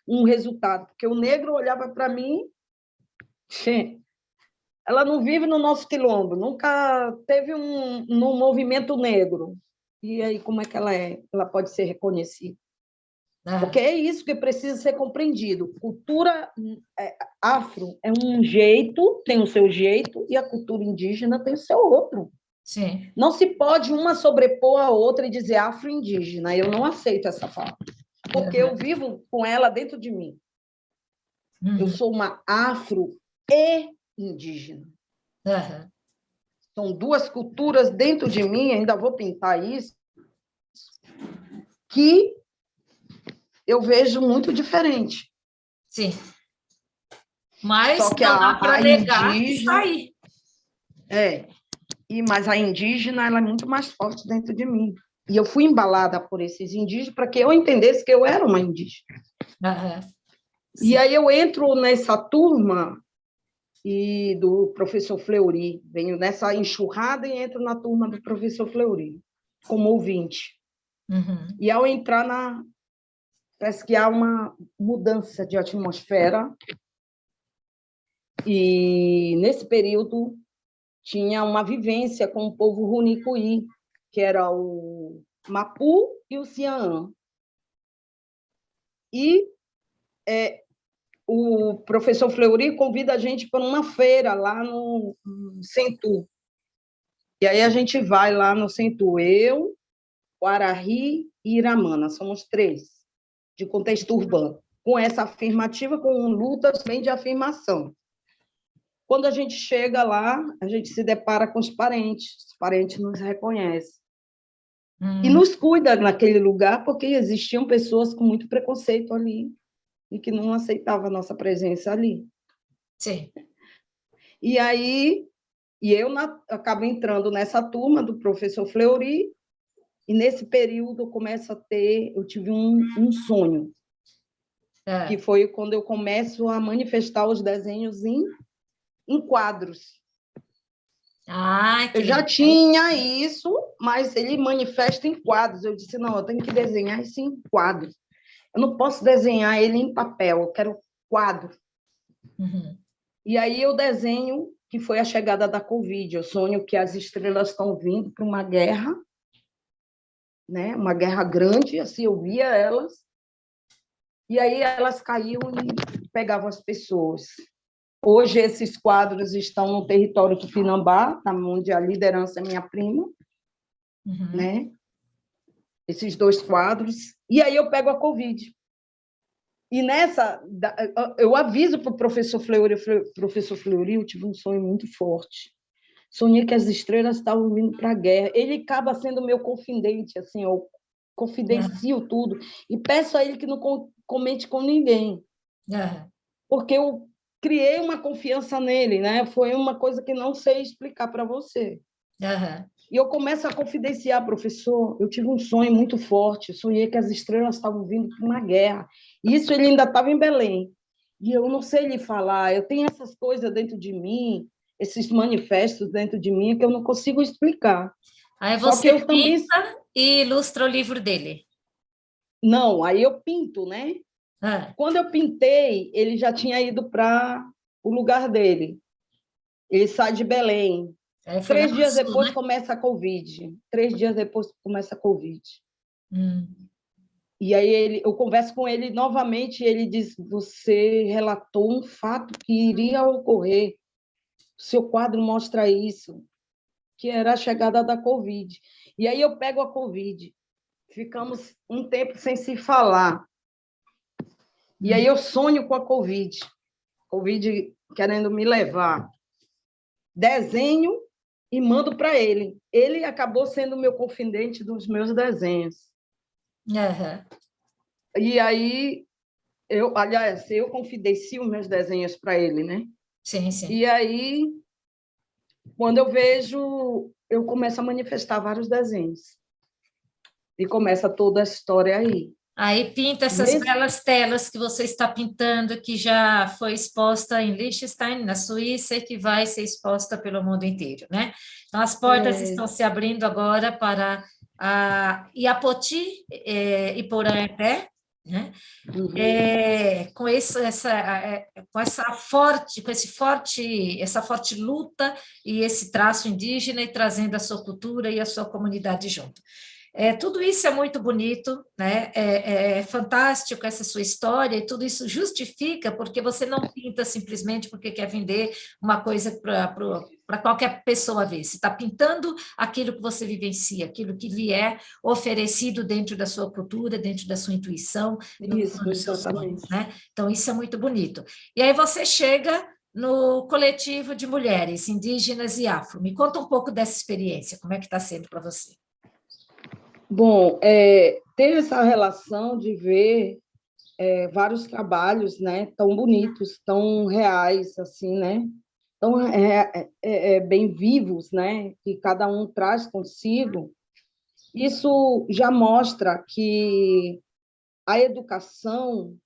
um resultado, porque o negro olhava para mim, ela não vive no nosso quilombo, nunca teve no movimento negro. E aí, como é que ela é? Ela pode ser reconhecida? Porque é isso que precisa ser compreendido. Cultura afro é um jeito, tem o seu jeito, e a cultura indígena tem o seu outro. Sim. Não se pode uma sobrepor a outra e dizer afro-indígena. Eu não aceito essa fala, porque eu vivo com ela dentro de mim. Eu sou uma afro e indígena. São duas culturas dentro de mim, ainda vou pintar isso, que eu vejo muito diferente. Sim. Mas só que não dá para negar que está aí. Mas a indígena ela é muito mais forte dentro de mim. E eu fui embalada por esses indígenas para que eu entendesse que eu era uma indígena. E aí eu entro nessa turma e do professor Fleury, venho nessa enxurrada e entro na turma do professor Fleury, como ouvinte. E ao entrar parece que há uma mudança de atmosfera, e nesse período tinha uma vivência com o povo Runicuí, que era o Mapu e o Cianã. E o professor Fleury convida a gente para uma feira lá no Centu. E aí a gente vai lá no Centu, eu, o Arahi e Iramana, somos 3, de contexto urbano, com essa afirmativa, com lutas bem de afirmação. Quando a gente chega lá, a gente se depara com os parentes nos reconhecem. E nos cuida naquele lugar, porque existiam pessoas com muito preconceito ali, e que não aceitavam a nossa presença ali. Sim. E aí, eu acabo entrando nessa turma do professor Fleury, e nesse período eu tive um sonho, que foi quando eu começo a manifestar os desenhos em quadros. Eu já tinha isso, mas ele manifesta em quadros. Eu disse, não, eu tenho que desenhar isso em quadros. Eu não posso desenhar ele em papel, eu quero quadro. E aí eu desenho, que foi a chegada da Covid. Eu sonho que as estrelas estão vindo para uma guerra, né? Uma guerra grande, assim, eu via elas, e aí elas caíam e pegavam as pessoas. Hoje, esses quadros estão no território Tupinambá, onde a liderança é minha prima, né? Esses 2 quadros. E aí eu pego a Covid. E eu aviso para o professor Fleury, eu tive um sonho muito forte. Sonhei que as estrelas estavam vindo para a guerra. Ele acaba sendo meu confidente, assim, eu confidencio tudo e peço a ele que não comente com ninguém. Porque eu criei uma confiança nele, né? Foi uma coisa que não sei explicar para você. E eu começo a confidenciar, professor, eu tive um sonho muito forte, sonhei que as estrelas estavam vindo para uma guerra. Isso ele ainda estava em Belém. E eu não sei lhe falar, eu tenho essas coisas dentro de mim, esses manifestos dentro de mim que eu não consigo explicar. Aí você pinta e ilustra o livro dele. Não, aí eu pinto, né? Quando eu pintei, ele já tinha ido para o lugar dele. Ele sai de Belém. 3 dias depois, né? Começa a Covid. 3 dias depois começa a Covid. E aí eu converso com ele novamente e ele diz, você relatou um fato que iria ocorrer. O seu quadro mostra isso, que era a chegada da Covid. E aí eu pego a Covid. Ficamos um tempo sem se falar. E aí eu sonho com a Covid. Covid querendo me levar. Desenho e mando para ele. Ele acabou sendo o meu confidente dos meus desenhos. E aí, eu confidencio meus desenhos para ele, né? Sim, sim. E aí, quando eu vejo, eu começo a manifestar vários desenhos. E começa toda a história aí. Aí pinta essas belas telas que você está pintando, que já foi exposta em Liechtenstein, na Suíça, e que vai ser exposta pelo mundo inteiro, né? Então, as portas estão se abrindo agora para a Iapoti e Porã-Pé, né? Com essa forte luta e esse traço indígena, e trazendo a sua cultura e a sua comunidade junto. Tudo isso é muito bonito, né? É fantástico essa sua história, e tudo isso justifica porque você não pinta simplesmente porque quer vender uma coisa para qualquer pessoa ver. Você está pintando aquilo que você vivencia, aquilo que lhe é oferecido dentro da sua cultura, dentro da sua intuição, Isso, nos seus sonhos, exatamente. né? Então, isso é muito bonito. E aí você chega no coletivo de mulheres indígenas e afro. Me conta um pouco dessa experiência, como é que está sendo para você? Bom, ter essa relação de ver vários trabalhos, né, tão bonitos, tão reais, assim, né, tão bem vivos, né, que cada um traz consigo, isso já mostra que a educação,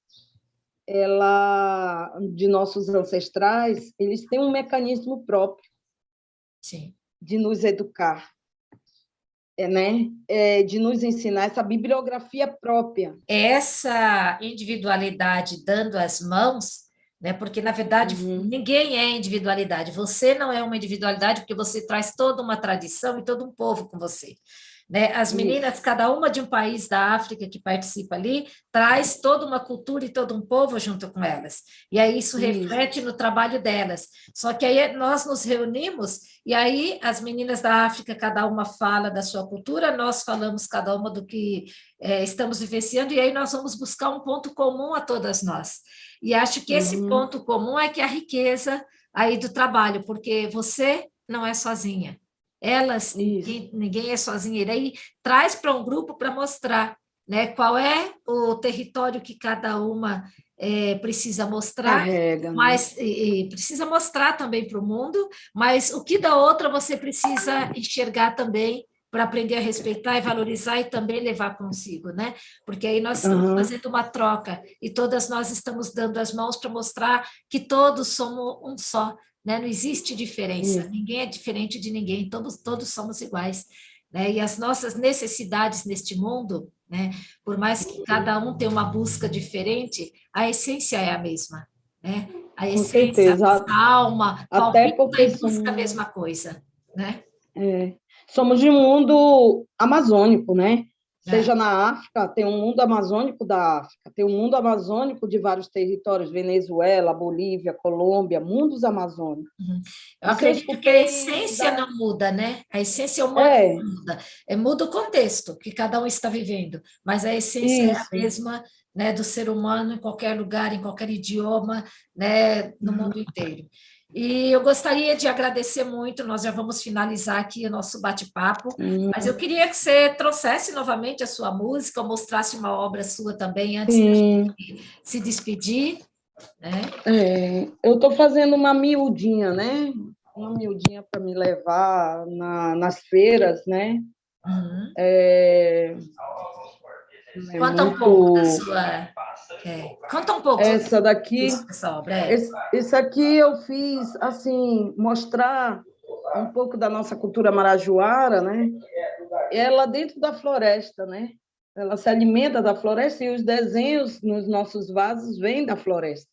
ela, de nossos ancestrais, eles têm um mecanismo próprio Sim. de nos educar, né, de nos ensinar essa bibliografia própria. Essa individualidade dando as mãos, né? Porque, na verdade, Uhum. ninguém é individualidade. Você não é uma individualidade porque você traz toda uma tradição e todo um povo com você. Né? As meninas, Isso. cada uma de um país da África que participa ali, traz toda uma cultura e todo um povo junto com elas. E aí isso Isso. reflete no trabalho delas. Só que aí nós nos reunimos e aí as meninas da África, cada uma fala da sua cultura, nós falamos cada uma do que estamos vivenciando, e aí nós vamos buscar um ponto comum a todas nós. E acho que esse Uhum. ponto comum é que é a riqueza aí do trabalho, porque você não é sozinha. Elas, Isso. ninguém é sozinha. E daí traz para um grupo para mostrar, né, qual é o território que cada uma precisa mostrar, Carrega, né? mas e precisa mostrar também para o mundo, mas o que da outra você precisa enxergar também para aprender a respeitar e valorizar e também levar consigo, né? Porque aí nós estamos Uhum. fazendo uma troca e todas nós estamos dando as mãos para mostrar que todos somos um só, né? Não existe diferença, Isso. ninguém é diferente de ninguém, todos somos iguais, né? E as nossas necessidades neste mundo, né? Por mais que cada um tenha uma busca diferente, a essência é a mesma, né? A Com essência, certeza. a alma, Até palpita porque e busca a mesma coisa, né? somos de um mundo amazônico, né? É. Seja na África, tem um mundo amazônico da África, tem um mundo amazônico de vários territórios, Venezuela, Bolívia, Colômbia, mundos amazônicos. Uhum. Eu Isso eu acredito que a escutei essência da... não muda, né? A essência humana É, não muda. Muda o contexto que cada um está vivendo, mas a essência é a isso. mesma, né, do ser humano em qualquer lugar, em qualquer idioma, né, no Uhum. mundo inteiro. E eu gostaria de agradecer muito, nós já vamos finalizar aqui o nosso bate-papo, mas eu queria que você trouxesse novamente a sua música, ou mostrasse uma obra sua também, antes da Sim. gente se despedir, né? Eu estou fazendo uma miudinha, né? Uma miudinha para me levar nas feiras, né? Uhum. É, não é Conta um pouco da muito... sua. Conta um pouco sobre Essa daqui, isso, essa obra. esse aqui eu fiz, assim, mostrar um pouco da nossa cultura marajoara, né? Ela dentro da floresta, né? Ela se alimenta da floresta e os desenhos nos nossos vasos vêm da floresta,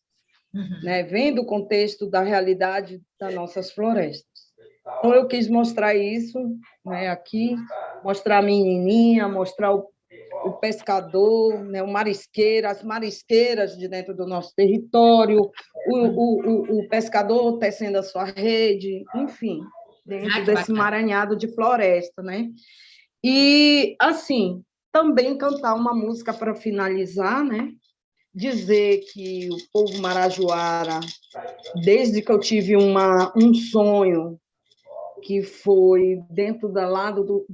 Uhum. né? Vêm do contexto da realidade das nossas florestas. Então, eu quis mostrar isso, né, aqui, mostrar a menininha, mostrar o pescador, né, o marisqueiro, as marisqueiras de dentro do nosso território, o pescador tecendo a sua rede, enfim, dentro Ah, que desse bacana. emaranhado de floresta, né? E, assim, também cantar uma música para finalizar, né? Dizer que o povo marajoara, desde que eu tive um sonho, que foi dentro da lado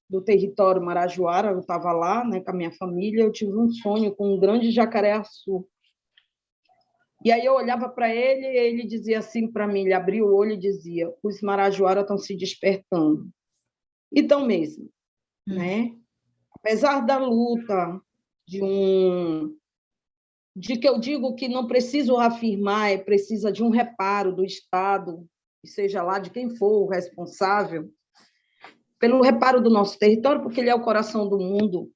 do território marajoara, eu estava lá, né, com a minha família, eu tive um sonho com um grande jacaré-açu. E aí eu olhava para ele e ele dizia assim para mim, ele abria o olho e dizia: os marajoara estão se despertando. Então mesmo, né? Apesar da luta de que eu digo que não preciso afirmar, precisa de um reparo do Estado, que seja lá de quem for o responsável, pelo reparo do nosso território, porque ele é o coração do mundo.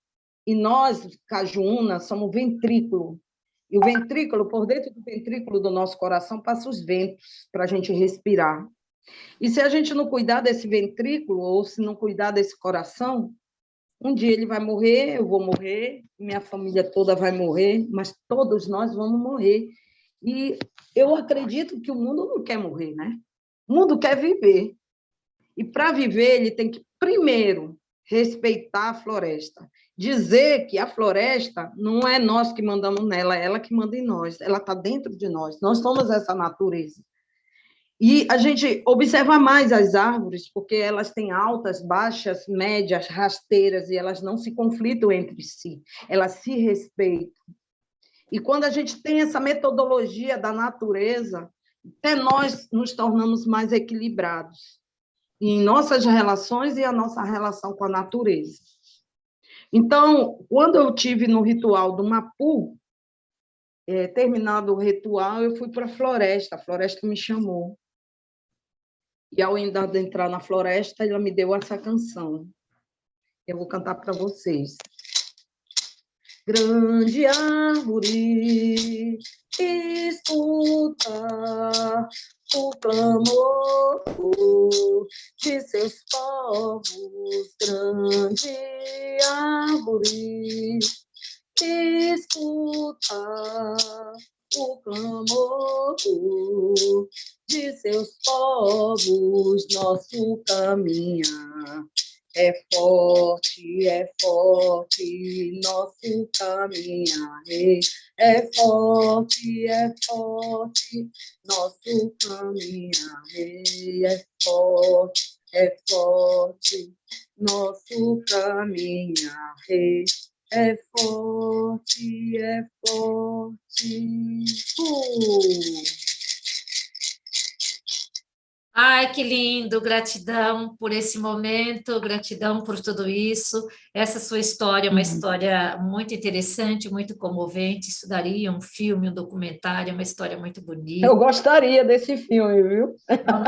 E nós, Cajuína, somos ventrículo. E o ventrículo, por dentro do ventrículo do nosso coração, passa os ventos para a gente respirar. E se a gente não cuidar desse ventrículo, ou se não cuidar desse coração, Um dia ele vai morrer, eu vou morrer, minha família toda vai morrer, mas todos nós vamos morrer. E eu acredito que o mundo não quer morrer, né? O mundo quer viver. E para viver, ele tem que, primeiro, respeitar a floresta. Dizer que a floresta não é nós que mandamos nela, é ela que manda em nós. Ela está dentro de nós. Nós somos essa natureza. E a gente observa mais as árvores, porque elas têm altas, baixas, médias, rasteiras, e elas não se conflitam entre si, elas se respeitam. E quando a gente tem essa metodologia da natureza, até nós nos tornamos mais equilibrados em nossas relações e a nossa relação com a natureza. Então, quando eu tive no ritual do Mapu, terminado o ritual, eu fui para a floresta me chamou. E ao entrar na floresta, ela me deu essa canção. Eu vou cantar para vocês. Grande árvore, escuta o clamor de seus povos. Grande árvore, escuta o clamor de seus povos. Nosso caminhar é forte, nosso caminhar é forte, nosso caminhar é forte, nosso caminhar é forte, Ai, que lindo, gratidão por esse momento, gratidão por tudo isso. Essa sua história é uma história muito interessante, muito comovente. Isso daria um filme, um documentário, uma história muito bonita. Eu gostaria desse filme, viu? Então,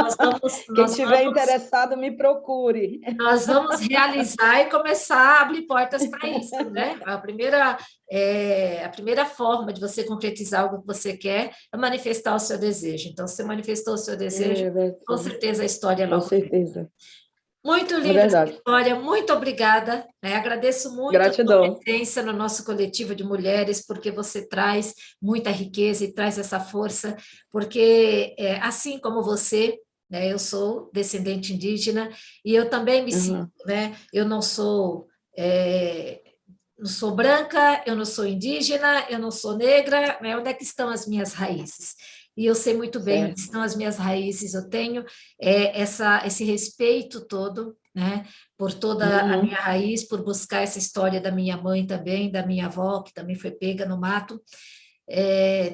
Quem estiver interessado, me procure. Nós vamos realizar e começar a abrir portas para isso, né? A primeira forma de você concretizar algo que você quer é manifestar o seu desejo. Então, se você manifestou o seu desejo, com certeza a história logo. Com certeza. Muito linda essa história, muito obrigada. Né? Agradeço muito a sua presença no nosso coletivo de mulheres, porque você traz muita riqueza e traz essa força, porque assim como você, né, eu sou descendente indígena e eu também me sinto, né? Eu não sou branca, eu não sou indígena, eu não sou negra, né? Onde é que estão as minhas raízes? E eu sei muito bem onde estão as minhas raízes, eu tenho esse respeito todo, né, por toda a minha raiz, por buscar essa história da minha mãe também, da minha avó, que também foi pega no mato,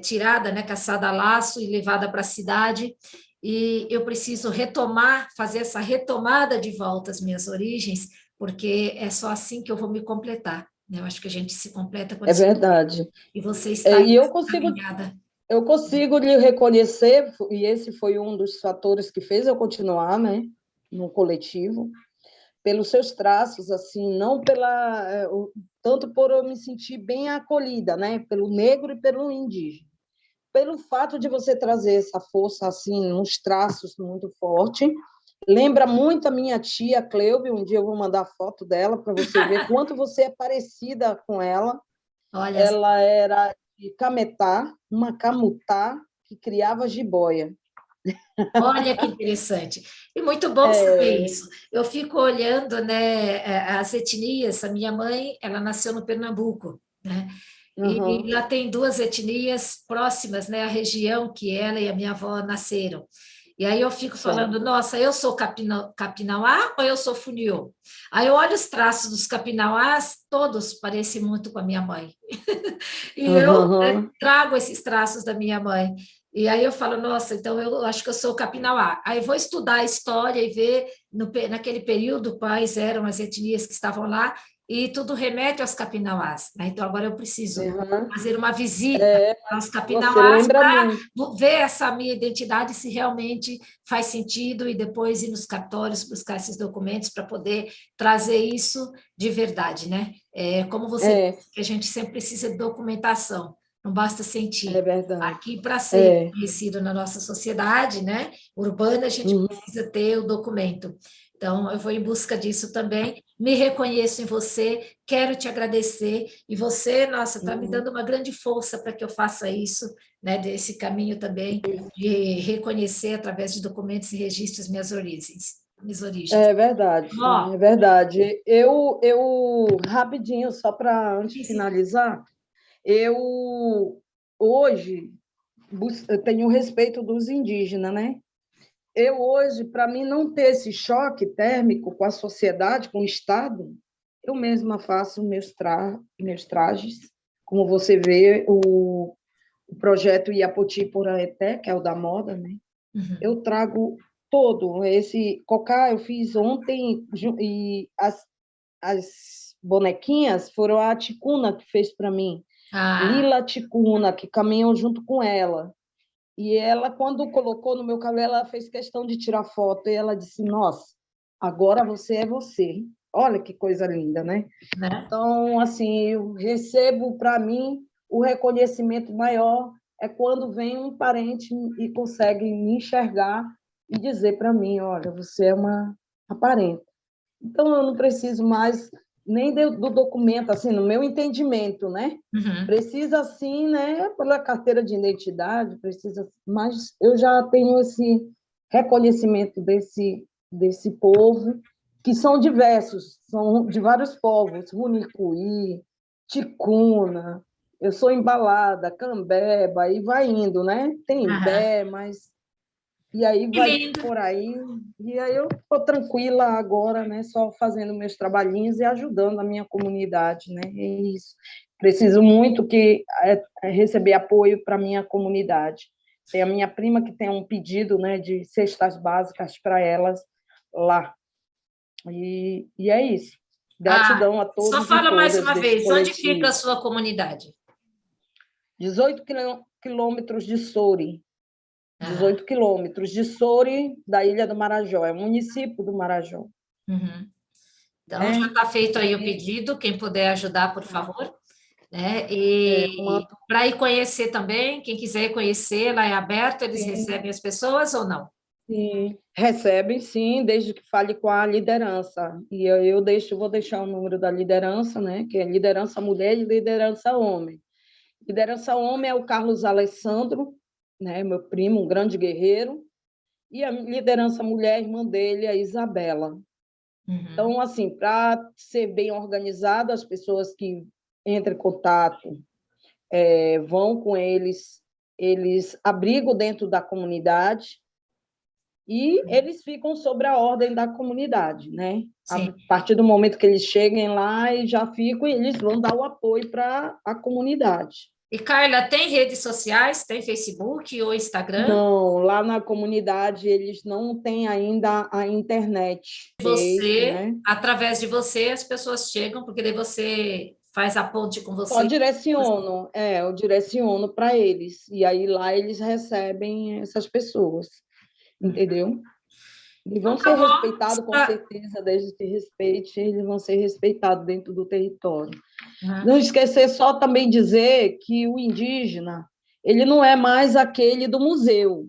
tirada, né, caçada a laço e levada para a cidade, e eu preciso fazer essa retomada de volta às minhas origens, porque é só assim que eu vou me completar. Né? Eu acho que a gente se completa quando verdade. E você está e eu consigo lhe reconhecer, e esse foi um dos fatores que fez eu continuar, né, no coletivo, pelos seus traços, assim, não tanto por eu me sentir bem acolhida, né, pelo negro e pelo indígena, pelo fato de você trazer essa força, assim, uns traços muito forte. Lembra muito a minha tia Cleuve, um dia eu vou mandar foto dela para você ver quanto você é parecida com ela. Olha, ela era de Cametá, uma camutá que criava jiboia. Olha que interessante. E muito bom saber isso. Eu fico olhando, né, as etnias. A minha mãe, ela nasceu no Pernambuco, né? E lá tem duas etnias próximas, né, a região que ela e a minha avó nasceram. E aí eu fico falando, nossa, eu sou Capinauá ou eu sou Funiô? Aí eu olho os traços dos Capinauás, todos parecem muito com a minha mãe. E eu trago esses traços da minha mãe. E aí eu falo, nossa, então eu acho que eu sou Capinauá. Aí vou estudar a história e ver, naquele período, quais eram as etnias que estavam lá, e tudo remete aos Capinauás. Né? Então, agora eu preciso fazer uma visita aos Capinauás para ver essa minha identidade, se realmente faz sentido, e depois ir nos cartórios buscar esses documentos para poder trazer isso de verdade. Né? Como você disse, que a gente sempre precisa de documentação. Não basta sentir. Aqui, para ser reconhecido na nossa sociedade, né, urbana, a gente precisa ter o documento. Então, eu vou em busca disso também, me reconheço em você, quero te agradecer, e você, nossa, está me dando uma grande força para que eu faça isso, né, desse caminho também, de reconhecer através de documentos e registros minhas origens. Minhas origens. É verdade, Ó, é verdade. Rapidinho, só para antes de finalizar, eu hoje eu tenho respeito dos indígenas, né? Eu hoje, para mim não ter esse choque térmico com a sociedade, com o Estado, eu mesma faço meus trajes. Como você vê, o projeto Iapoti Poraeté, que é o da moda, né? Eu trago todo esse cocá, eu fiz ontem, e as bonequinhas foram a Ticuna que fez para mim, Lila Ticuna, que caminham junto com ela. E ela, quando colocou no meu cabelo, ela fez questão de tirar foto, e ela disse, nossa, agora você é você. Olha que coisa linda, né? né? Então, assim, eu recebo para mim o reconhecimento maior é quando vem um parente e consegue me enxergar e dizer para mim, olha, você é uma parente. Então, eu não preciso mais nem do documento, assim, no meu entendimento, né? Precisa, sim, né, pela carteira de identidade, precisa, mas eu já tenho esse reconhecimento desse povo, que são diversos, são de vários povos, Runicuí, Ticuna, eu sou embalada, Cambeba, e vai indo, né? Tem Bé, mas e aí Que vai lindo. por aí, e aí eu estou tranquila agora, né? Só fazendo meus trabalhinhos e ajudando a minha comunidade, né? É isso. Preciso muito receber apoio para a minha comunidade. Tem a minha prima que tem um pedido, né, de cestas básicas para elas lá. E é isso. Gratidão a Só todos e fala mais todas uma desse vez, onde fica a coletivo. sua comunidade? 18 quilômetros de Soure. Aham. 18 quilômetros de Soure, da Ilha do Marajó, é um município do Marajó. Então, já Né? está feito aí o pedido, quem puder ajudar, por favor. Né? E Mando, para ir conhecer também, quem quiser ir conhecer, lá é aberto, eles sim, recebem as pessoas ou não? sim. Recebem, sim, desde que fale com a liderança. E vou deixar o número da liderança, né? Que é liderança mulher e liderança homem. Liderança homem é o Carlos Alessandro, né? Meu primo, um grande guerreiro. E a liderança mulher, irmã dele, a Isabela. Então, assim, para ser bem organizado, as pessoas que entram em contato vão com eles abrigam dentro da comunidade e eles ficam sobre a ordem da comunidade, né? A Sim. partir do momento que eles cheguem lá e já ficam, eles vão dar o apoio para a comunidade. E, Carla, tem redes sociais? Tem Facebook ou Instagram? Não, lá na comunidade eles não têm ainda a internet, Você, né? através de você, as pessoas chegam, porque daí você faz a ponte com Só você. direciono, eu direciono para eles, e aí lá eles recebem essas pessoas, entendeu? E Então, vão tá ser bom. respeitados, com certeza, desde que respeite, eles vão ser respeitados dentro do território. Não esquecer só também dizer que o indígena, ele não é mais aquele do museu,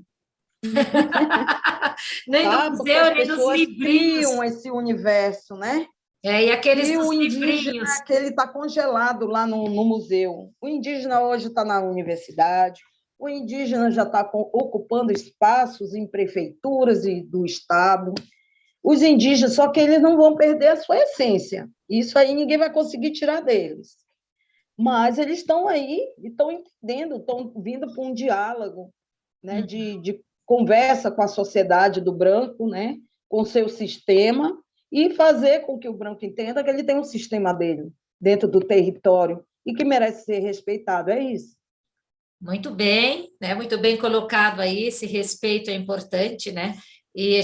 Nem do tá? Porque as museu, nem dos pessoas livrinhos. criam esse universo, né? E aqueles E dos o indígena, livrinhos. aquele está congelado lá no museu. O indígena hoje está na universidade, o indígena já está ocupando espaços em prefeituras do Estado. Os indígenas, só que eles não vão perder a sua essência. Isso aí ninguém vai conseguir tirar deles. Mas eles estão aí, estão entendendo, estão vindo para um diálogo, né, de conversa com a sociedade do branco, né, com o seu sistema, e fazer com que o branco entenda que ele tem um sistema dele dentro do território e que merece ser respeitado. É isso. Muito bem, né? Muito bem colocado aí, esse respeito é importante, né? E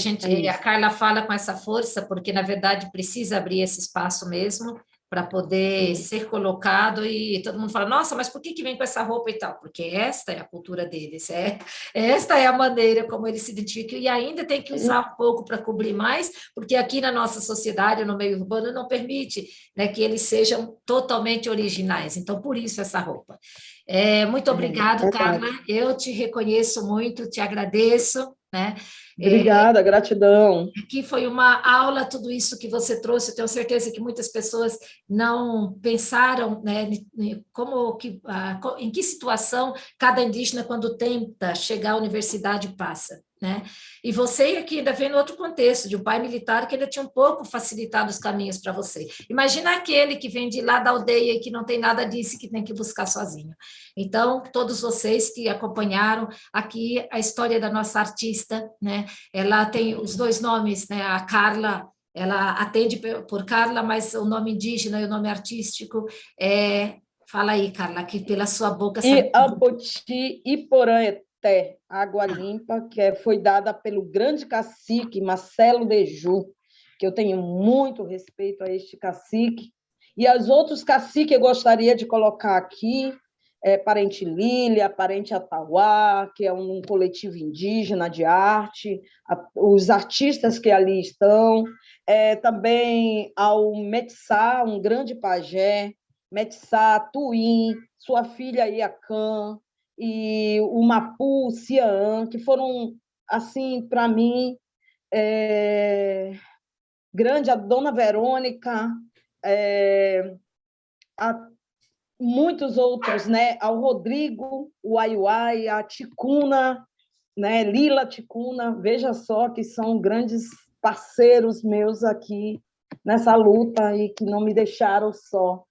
a Carla fala com essa força, porque na verdade precisa abrir esse espaço mesmo para poder ser colocado e todo mundo fala, nossa, mas por que vem com essa roupa e tal? Porque esta é a cultura deles, esta é a maneira como eles se identificam e ainda tem que usar um pouco para cobrir mais, porque aqui na nossa sociedade, no meio urbano, não permite, né, que eles sejam totalmente originais. Então, por isso essa roupa. Muito obrigado, Carla. Eu te reconheço muito, te agradeço, né? Obrigada, gratidão. Aqui foi uma aula, tudo isso que você trouxe. Eu tenho certeza que muitas pessoas não pensaram, né, em que situação cada indígena, quando tenta chegar à universidade, passa. Né? E você aqui ainda vem no outro contexto, de um pai militar que ainda tinha um pouco facilitado os caminhos para você. Imagina aquele que vem de lá da aldeia e que não tem nada disso e que tem que buscar sozinho. Então, todos vocês que acompanharam aqui a história da nossa artista, né? Ela tem os dois nomes, né? A Carla, ela atende por Carla, mas o nome indígena e o nome artístico é... Fala aí, Carla, que pela sua boca... Iapoti Iporã-Eté, água limpa, que foi dada pelo grande cacique Marcelo Deju, que eu tenho muito respeito a este cacique. E os outros caciques eu gostaria de colocar aqui, Parente Lília, Parente Atauá, que é um coletivo indígena de arte, os artistas que ali estão, também ao Metsá, um grande pajé, Metsá, Tuim, sua filha Iacã, e o Mapu, Cian, que foram, assim, para mim, grande, a Dona Verônica, a muitos outros, né? Ao Rodrigo, o Aiuai, a Ticuna, né? Lila Ticuna, veja só que são grandes parceiros meus aqui nessa luta e que não me deixaram só.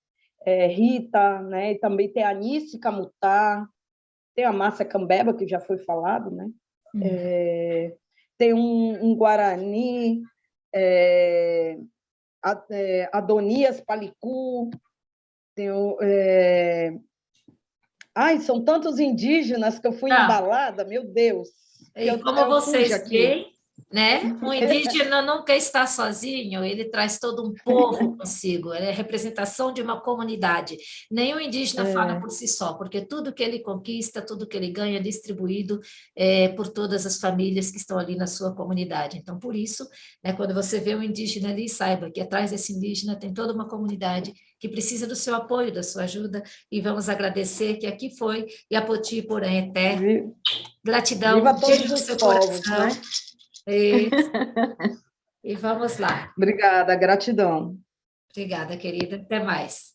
Rita, né? E também tem a Anice Camutá, tem a Márcia Cambeba, que já foi falado, né? Tem um Guarani, Adonias Palicu, tem são tantos indígenas que eu fui embalada, meu Deus. E como vocês veem, né? O indígena nunca está sozinho, ele traz todo um povo consigo, ele é representação de uma comunidade. Nenhum indígena fala por si só, porque tudo que ele conquista, tudo que ele ganha é distribuído por todas as famílias que estão ali na sua comunidade. Então, por isso, né, quando você vê um indígena ali, saiba que atrás desse indígena tem toda uma comunidade que precisa do seu apoio, da sua ajuda, e vamos agradecer que aqui foi Iapoti Iporã-Eté. Gratidão, viva todos no os seu povos, coração. né? E vamos lá. Obrigada, gratidão. Obrigada, querida. Até mais.